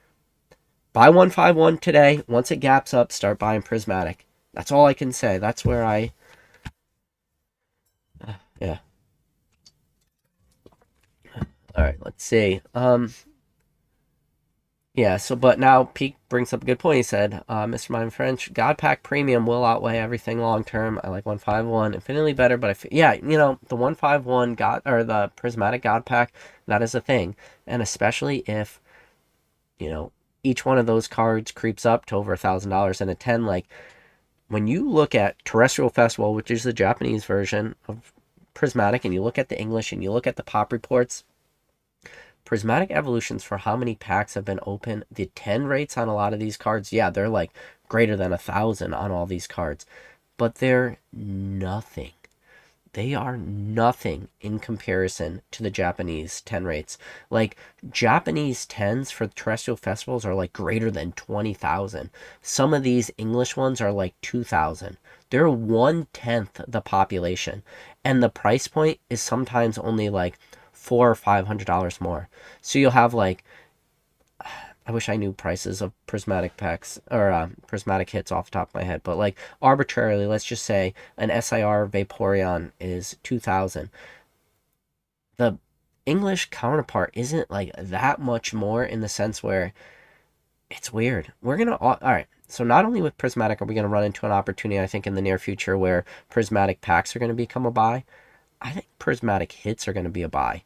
buy 151 today. Once it gaps up, start buying Prismatic. That's all I can say. That's where I... yeah. All right, let's see. Yeah, so, but now Peak brings up a good point. He said, Mr. Mind French, God Pack Premium will outweigh everything long term. I like 151 infinitely better, but yeah, you know, the 151 God, or the Prismatic God Pack, that is a thing. And especially if, you know, each one of those cards creeps up to over $1,000 and a 10, like, when you look at Terrestrial Festival, which is the Japanese version of Prismatic, and you look at the English and you look at the pop reports, Prismatic Evolutions for how many packs have been open, the 10 rates on a lot of these cards, yeah, they're like greater than 1,000 on all these cards, but they're nothing. They are nothing in comparison to the Japanese 10 rates. Like, Japanese 10s for terrestrial festivals are like greater than 20,000. Some of these English ones are like 2,000. They're 1/10 the population. And the price point is sometimes only like $400 or $500 more. So you'll have like, I wish I knew prices of prismatic packs or prismatic hits off the top of my head, but like arbitrarily, let's just say an SIR Vaporeon is 2,000. The English counterpart isn't like that much more, in the sense where it's weird. We're gonna all right. So not only with prismatic are we gonna run into an opportunity, I think, in the near future where prismatic packs are gonna become a buy. I think prismatic hits are gonna be a buy.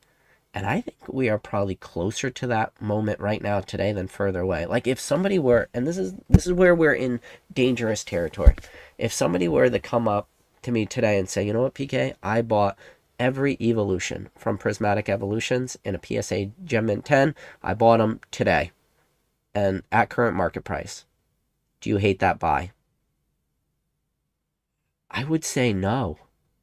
And I think we are probably closer to that moment right now today than further away. Like, if somebody were, and this is where we're in dangerous territory. If somebody were to come up to me today and say, you know what, PK, I bought every evolution from Prismatic Evolutions in a PSA Gem Mint 10. I bought them today and at current market price. Do you hate that buy? I would say no.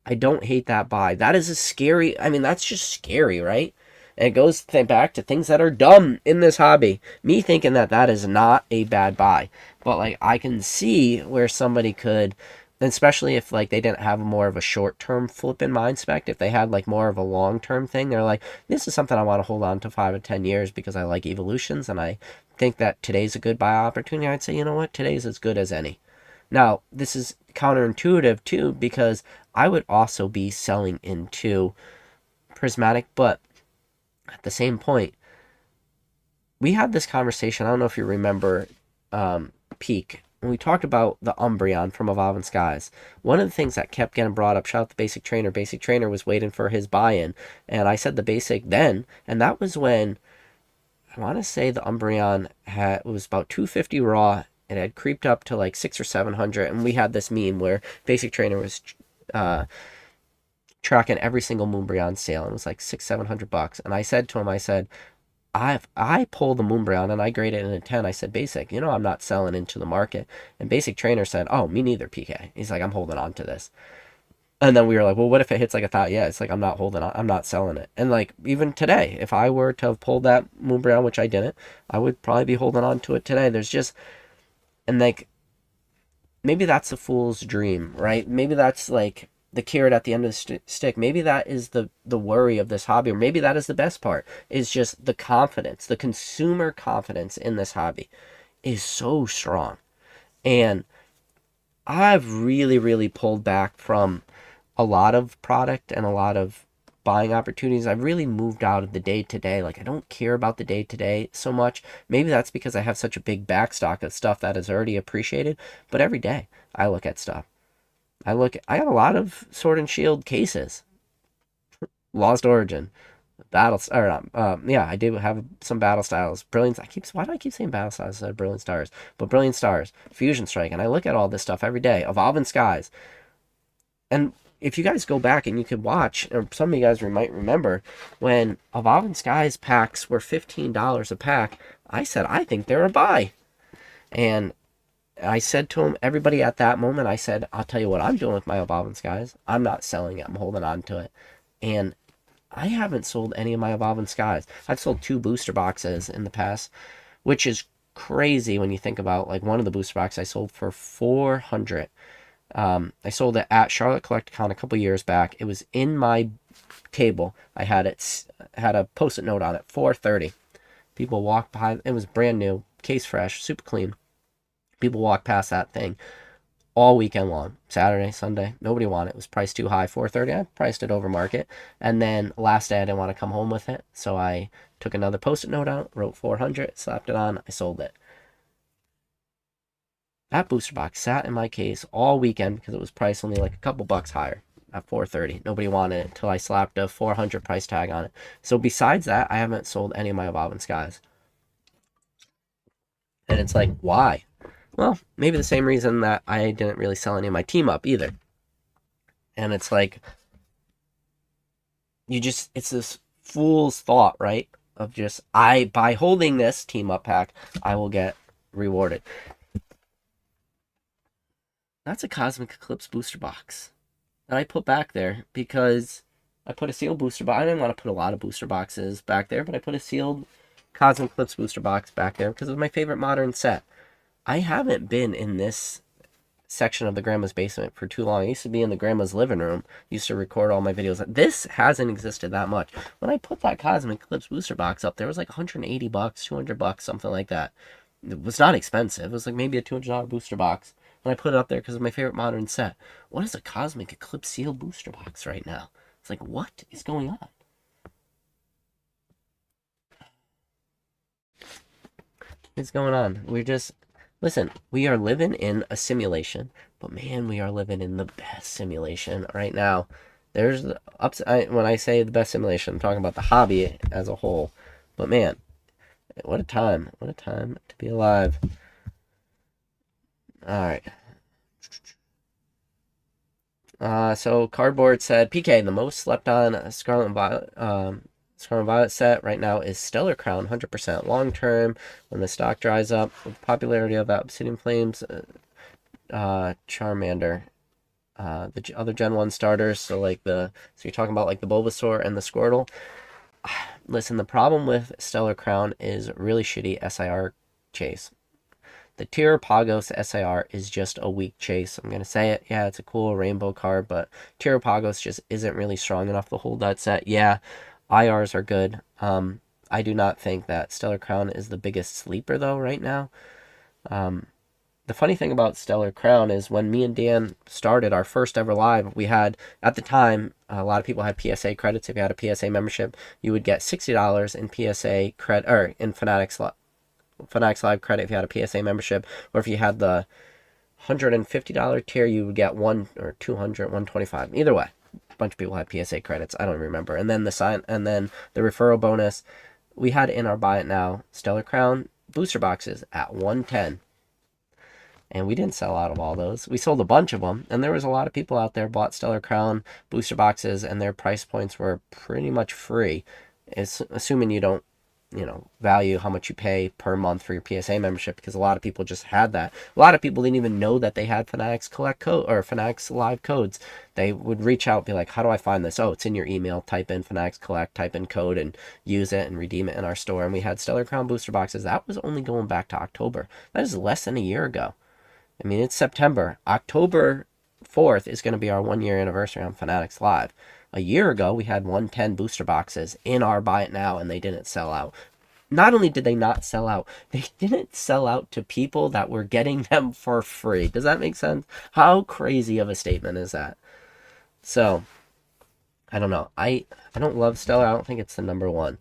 I don't hate that buy. That is a scary, I mean, that's just scary, right? And it goes back to things that are dumb in this hobby. Me thinking that that is not a bad buy. But, like, I can see where somebody could, especially if, like, they didn't have more of a short-term flip in mind spec. If they had, like, more of a long-term thing, they're like, this is something I want to hold on to 5 or 10 years because I like evolutions and I think that today's a good buy opportunity. I'd say, you know what, today's as good as any. Now, this is counterintuitive, too, because I would also be selling into prismatic, but at the same point, we had this conversation, I don't know if you remember, Peak, when we talked about the Umbreon from Evolving Skies. One of the things that kept getting brought up, shout out to Basic Trainer. Basic Trainer was waiting for his buy-in, and I said the basic then, and that was when, I want to say the Umbreon was about 250 raw. It had creeped up to like 600 or 700, and we had this meme where Basic Trainer was tracking every single Moonbreon sale, and it was like $600-700. And I said to him, I said, I pull the Moonbreon and I grade it in a 10. I said, Basic, you know I'm not selling into the market. And Basic Trainer said, oh, me neither, PK. He's like, I'm holding on to this. And then we were like, well, what if it hits like a thought? Yeah, it's like, I'm not holding on. I'm not selling it. And like, even today, if I were to have pulled that Moonbreon, which I didn't, I would probably be holding on to it today. There's just, and like, maybe that's a fool's dream, right? Maybe that's like the carrot at the end of the stick. Maybe that is the worry of this hobby, or maybe that is the best part, is just the confidence, the consumer confidence in this hobby is so strong. And I've really, really pulled back from a lot of product and a lot of buying opportunities. I've really moved out of the day-to-day. Like, I don't care about the day-to-day so much. Maybe that's because I have such a big backstock of stuff that is already appreciated. But every day I look at stuff. I got a lot of Sword and Shield cases. Lost Origin. Yeah, I do have some Battle Styles. Brilliant. Why do I keep saying Battle Styles instead of Brilliant Stars? But Brilliant Stars, Fusion Strike, and I look at all this stuff every day. Evolving Skies. And if you guys go back and you could watch, or some of you guys might remember, when Evolving Skies packs were $15 a pack, I said, I think they're a buy. And I said to him, everybody at that moment, I said, I'll tell you what I'm doing with my Evolving Skies. I'm not selling it. I'm holding on to it. And I haven't sold any of my Evolving Skies. I've sold 2 booster boxes in the past, which is crazy when you think about, like, one of the booster boxes I sold for 400. I sold it at Charlotte Collecticon a couple years back. It was in my table. I had a post-it note on it, 430. People walked by. It was brand new, case fresh, super clean. People walked past that thing all weekend long, Saturday, Sunday. Nobody wanted it. It was priced too high, 430. I priced it over market. And then last day I didn't want to come home with it, so I took another post-it note out, wrote 400, slapped it on, I sold it. That booster box sat in my case all weekend because it was priced only like a couple bucks higher at 430. Nobody wanted it until I slapped a 400 price tag on it. So besides that, I haven't sold any of my Evolving Skies. And it's like, why? Well, maybe the same reason that I didn't really sell any of my team up either. And it's like, it's this fool's thought, right? Of just, by holding this team up pack, I will get rewarded. That's a Cosmic Eclipse booster box that I put back there because I put a sealed booster box. I didn't want to put a lot of booster boxes back there, but I put a sealed Cosmic Eclipse booster box back there because it was my favorite modern set. I haven't been in this section of the grandma's basement for too long. I used to be in the grandma's living room, used to record all my videos. This hasn't existed that much. When I put that Cosmic Eclipse booster box up, there was like 180 bucks, 200 bucks, something like that. It was not expensive. It was like maybe a $200 booster box. When I put it up there because it's my favorite modern set. What is a Cosmic Eclipse sealed booster box right now? It's like, what is going on? What's going on? Listen, we are living in a simulation, but man, we are living in the best simulation right now. There's the ups. When I say the best simulation, I'm talking about the hobby as a whole. But man, what a time! What a time to be alive. All right. So Cardboard said, PK, the most slept on Scarlet and Violet set right now is Stellar Crown, 100% long term. When the stock dries up, with the popularity of that Obsidian Flames, Charmander, the other Gen 1 starters, so you're talking about like the Bulbasaur and the Squirtle. Listen, the problem with Stellar Crown is really shitty SIR chase. The Tier Pagos SIR is just a weak chase. I'm going to say it. Yeah, it's a cool rainbow card, but Tier Pagos just isn't really strong enough to hold that set. Yeah, IRs are good. I do not think that Stellar Crown is the biggest sleeper, though, right now. The funny thing about Stellar Crown is when me and Dan started our first ever live, we had, at the time, a lot of people had PSA credits. If you had a PSA membership, you would get $60 in PSA credit, or in Fanatics Live credit if you had a PSA membership, or if you had the $150 tier, you would get $1 or $200, $125. Either way, a bunch of people had PSA credits. I don't remember. And then the referral bonus, we had in our Buy It Now Stellar Crown booster boxes at $110. And we didn't sell out of all those. We sold a bunch of them, and there was a lot of people out there bought Stellar Crown booster boxes, and their price points were pretty much free. It's assuming you don't, value how much you pay per month for your PSA membership, because a lot of people just had that. A lot of people didn't even know that they had Fanatics Collect code or Fanatics Live codes. They would reach out, be like, how do I find this? Oh, it's in your email. Type in Fanatics Collect, type in code, and use it and redeem it in our store. And we had Stellar Crown booster boxes. That was only going back to October. That is less than a year ago. I mean, it's September. October 4th is going to be our 1-year anniversary on Fanatics Live. A year ago, we had 110 booster boxes in our Buy It Now, and they didn't sell out. Not only did they not sell out, they didn't sell out to people that were getting them for free. Does that make sense? How crazy of a statement is that? So, I don't know. I don't love Stellar. I don't think it's the number one.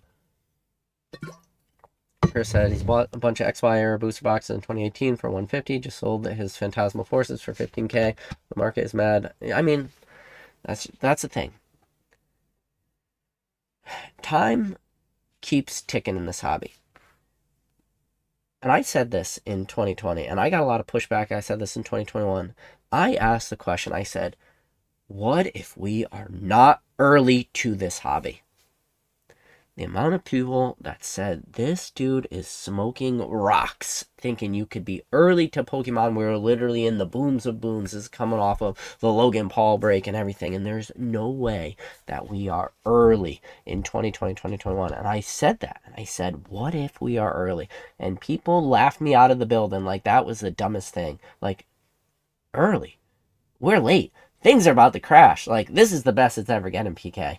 Chris said he's bought a bunch of XY era booster boxes in 2018 for $150. Just sold his Phantasmal Forces for $15K. The market is mad. I mean, that's the thing. Time keeps ticking in this hobby. And I said this in 2020, and I got a lot of pushback. I said this in 2021. I asked the question, I said, what if we are not early to this hobby? the amount of people that said this dude is smoking rocks, thinking you could be early to Pokemon. We were literally in the booms of booms. This is coming off of the Logan Paul break and everything, and there's no way that we are early in 2020, 2021. And I said that, and I said, what if we are early? And people laughed me out of the building like that was the dumbest thing. Like, early? We're late. Things are about to crash. Like, this is the best it's ever getting, PK.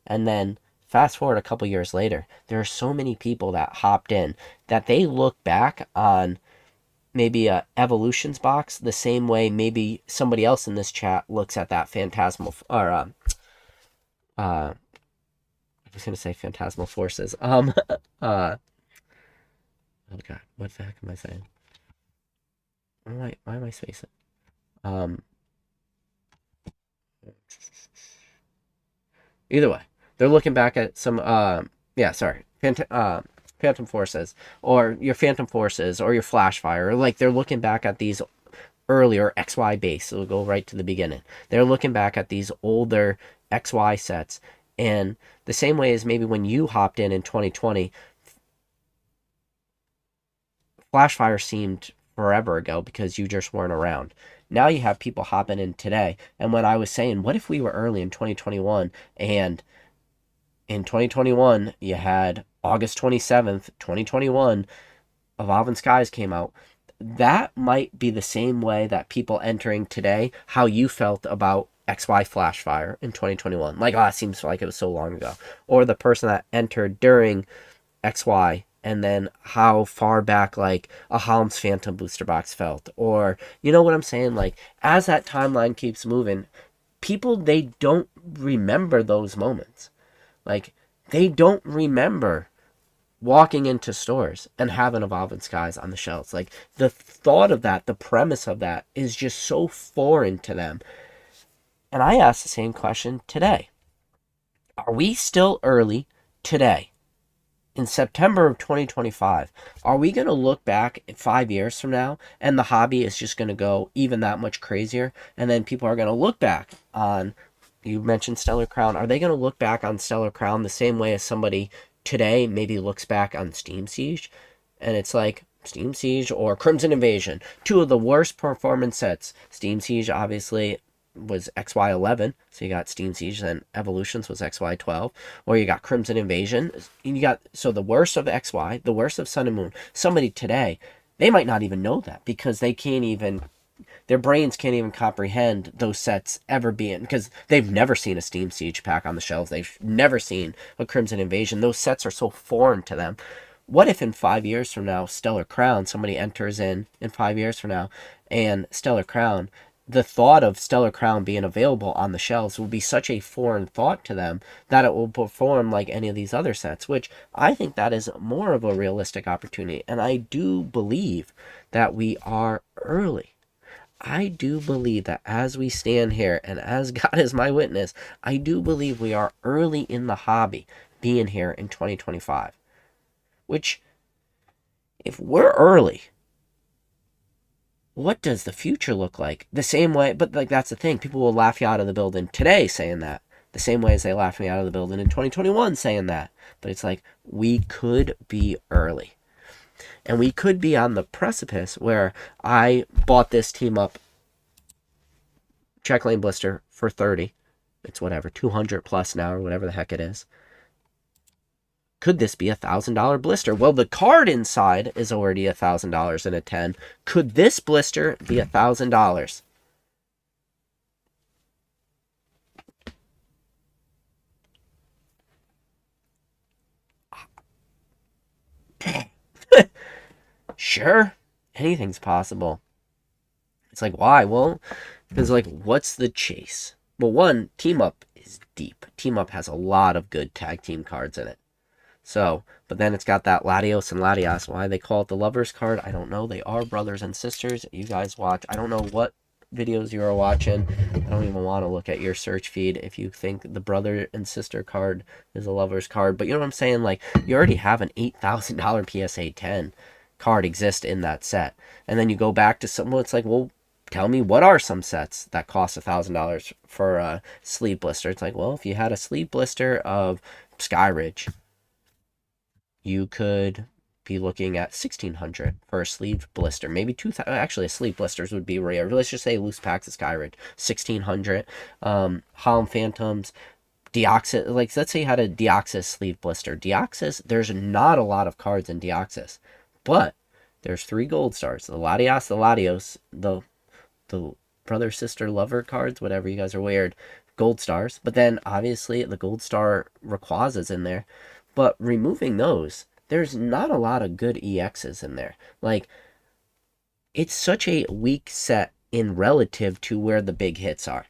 And then fast forward a couple years later, there are so many people that hopped in that they look back on maybe a Evolutions box the same way maybe somebody else in this chat looks at that Phantasmal I was gonna say Phantasmal Forces. Oh god, what the heck am I saying? Why am I spacing? Either way, they're looking back at some Phantom Forces, or your Phantom Forces, or your Flashfire. Like, they're looking back at these earlier XY base. So we'll go right to the beginning. They're looking back at these older XY sets, and the same way as maybe when you hopped in 2020, Flashfire seemed forever ago because you just weren't around. Now you have people hopping in today. And when I was saying, what if we were early in 2021, and in 2021 you had August 27th, 2021, Evolving Skies came out. That might be the same way that people entering today, how you felt about XY Flashfire in 2021. Like, it seems like it was so long ago. Or the person that entered during XY, and then how far back like a Hollum's Phantom booster box felt. Or, you know what I'm saying? Like, as that timeline keeps moving, people, they don't remember those moments. Like, they don't remember walking into stores and having Evolving Skies on the shelves. Like, the thought of that, the premise of that is just so foreign to them. And I ask the same question today. Are we still early today? In September of 2025, are we going to look back 5 years from now and the hobby is just going to go even that much crazier? And then people are going to look back on, you mentioned Stellar Crown, are they going to look back on Stellar Crown the same way as somebody today maybe looks back on Steam Siege? And it's like, Steam Siege or Crimson Invasion, two of the worst performance sets. Steam Siege obviously was XY11, so you got Steam Siege, then Evolutions was XY12, or you got Crimson Invasion. You got, so the worst of XY, the worst of Sun and Moon. Somebody today, they might not even know that because they can't even, their brains can't even comprehend those sets ever being, because they've never seen a Steam Siege pack on the shelves. They've never seen a Crimson Invasion. Those sets are so foreign to them. What if in 5 years from now, Stellar Crown, somebody enters in 5 years from now, and Stellar Crown, the thought of Stellar Crown being available on the shelves will be such a foreign thought to them that it will perform like any of these other sets, which I think that is more of a realistic opportunity. And I do believe that we are early. I do believe that as we stand here, and as God is my witness, I do believe we are early in the hobby being here in 2025. Which, if we're early, what does the future look like? The same way, but like, that's the thing. People will laugh you out of the building today saying that. The same way as they laughed me out of the building in 2021 saying that. But it's like, we could be early. And we could be on the precipice where I bought this team up check lane blister for 30. It's whatever, 200 plus now, or whatever the heck it is. Could this be $1,000 blister? Well, the card inside is already $1,000 in a 10. Could this blister be $1,000? Sure, anything's possible. It's like, why? Well, because like, what's the chase? Well, one, Team Up is deep. Team Up has a lot of good tag team cards in it. So, but then it's got that Latios and Latias. Why they call it the Lovers card, I don't know. They are brothers and sisters. You guys watch. I don't know what videos you are watching. I don't even want to look at your search feed if you think the brother and sister card is a Lovers card. But you know what I'm saying? Like, you already have an $8,000 PSA 10 card exist in that set. And then you go back to someone, it's like, well, tell me what are some sets that cost $1,000 for a sleeve blister. It's like, well, if you had a sleeve blister of Skyridge, you could be looking at 1,600 for a sleeve blister. Maybe 2,000. Actually, a sleeve blisters would be rare. Let's just say loose packs of Skyrid, 1,600. Hollow Phantoms, Deoxys. Like, let's say you had a Deoxys sleeve blister. Deoxys, there's not a lot of cards in Deoxys, but there's 3 gold stars. The Latios, the Latios, the brother, sister, lover cards, whatever, you guys are weird. Gold stars. But then, obviously, the gold star Rayquaza's in there. But removing those, there's not a lot of good EXs in there. Like, it's such a weak set in relative to where the big hits are.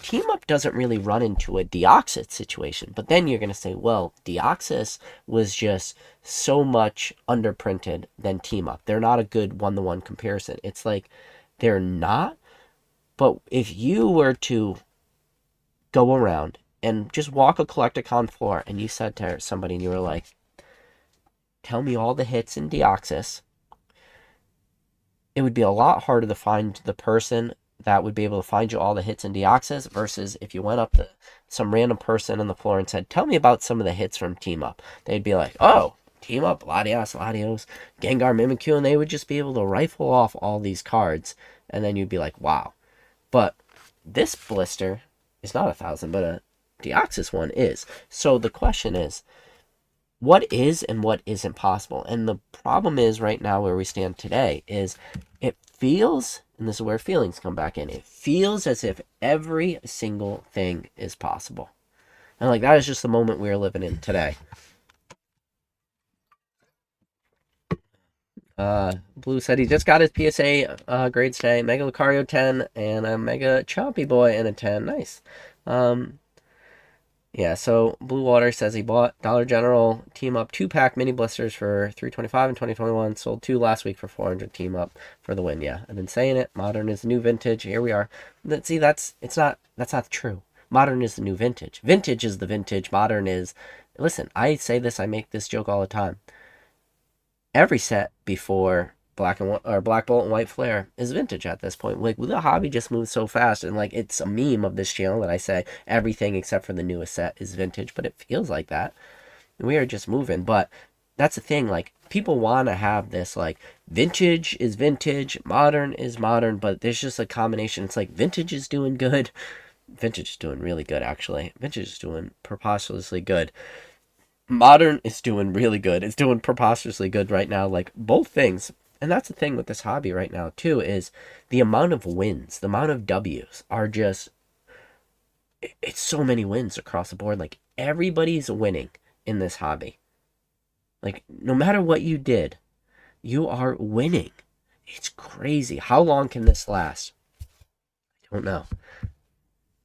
Team Up doesn't really run into a Deoxys situation, but then you're going to say, well, Deoxys was just so much underprinted than Team Up. They're not a good one-to-one comparison. It's like, they're not, but if you were to go around and just walk a Collecticon floor and you said to somebody and you were like, tell me all the hits in Deoxys, it would be a lot harder to find the person that would be able to find you all the hits in Deoxys versus if you went up to some random person on the floor and said, tell me about some of the hits from Team Up. They'd be like, oh, Team Up, Latios, Gengar, Mimikyu, and they would just be able to rifle off all these cards, and then you'd be like, wow. But this blister is not 1,000, but a Deoxys one is. So the question is, what is and what isn't possible? And the problem is right now where we stand today is it feels, and this is where feelings come back in, it feels as if every single thing is possible. And like, that is just the moment we're living in today. Blue said he just got his PSA grades today. Mega Lucario 10 and a Mega Chompy Boy and a 10. Nice. Yeah, so Blue Water says he bought Dollar General Team Up 2-pack mini blisters for $325 in 2021. Sold 2 last week for $400 Team Up for the win. Yeah, I've been saying it. Modern is the new vintage. Here we are. See, that's not true. Modern is the new vintage. Vintage is the vintage. Modern is... Listen, I say this, I make this joke all the time. Every set before Black Bolt and White Flare is vintage at this point. Like, the hobby just moves so fast, and like, it's a meme of this channel that I say everything except for the newest set is vintage, but it feels like that. We are just moving. But that's the thing, like, people want to have this, like, vintage is vintage, modern is modern, but there's just a combination. It's like, vintage is doing good. Vintage is doing really good, actually. Vintage is doing preposterously good. Modern is doing really good. It's doing preposterously good right now. Like, both things. And that's the thing with this hobby right now, too, is the amount of wins, the amount of W's are just... It's so many wins across the board. Like, everybody's winning in this hobby. Like, no matter what you did, you are winning. It's crazy. How long can this last? I don't know.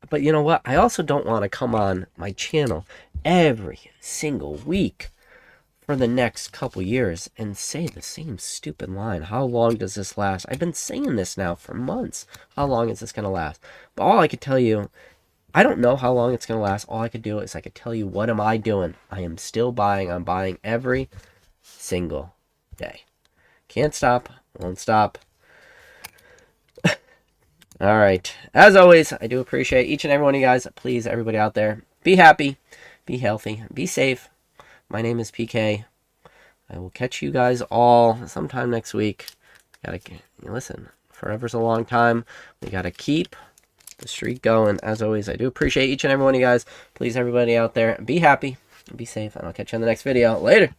But you know what? I also don't want to come on my channel every single week for the next couple years and say the same stupid line. How long does this last? I've been saying this now for months. How long is this going to last? But all I could tell you, I don't know how long it's going to last. All I could do is I could tell you, what am I doing? I am still buying. I'm buying every single day. Can't stop. Won't stop. All right. As always, I do appreciate each and every one of you guys. Please, everybody out there, be happy, be healthy, be safe. My name is PK. I will catch you guys all sometime next week. Listen, forever's a long time. We got to keep the streak going. As always, I do appreciate each and every one of you guys. Please, everybody out there, be happy, be safe, and I'll catch you on the next video. Later.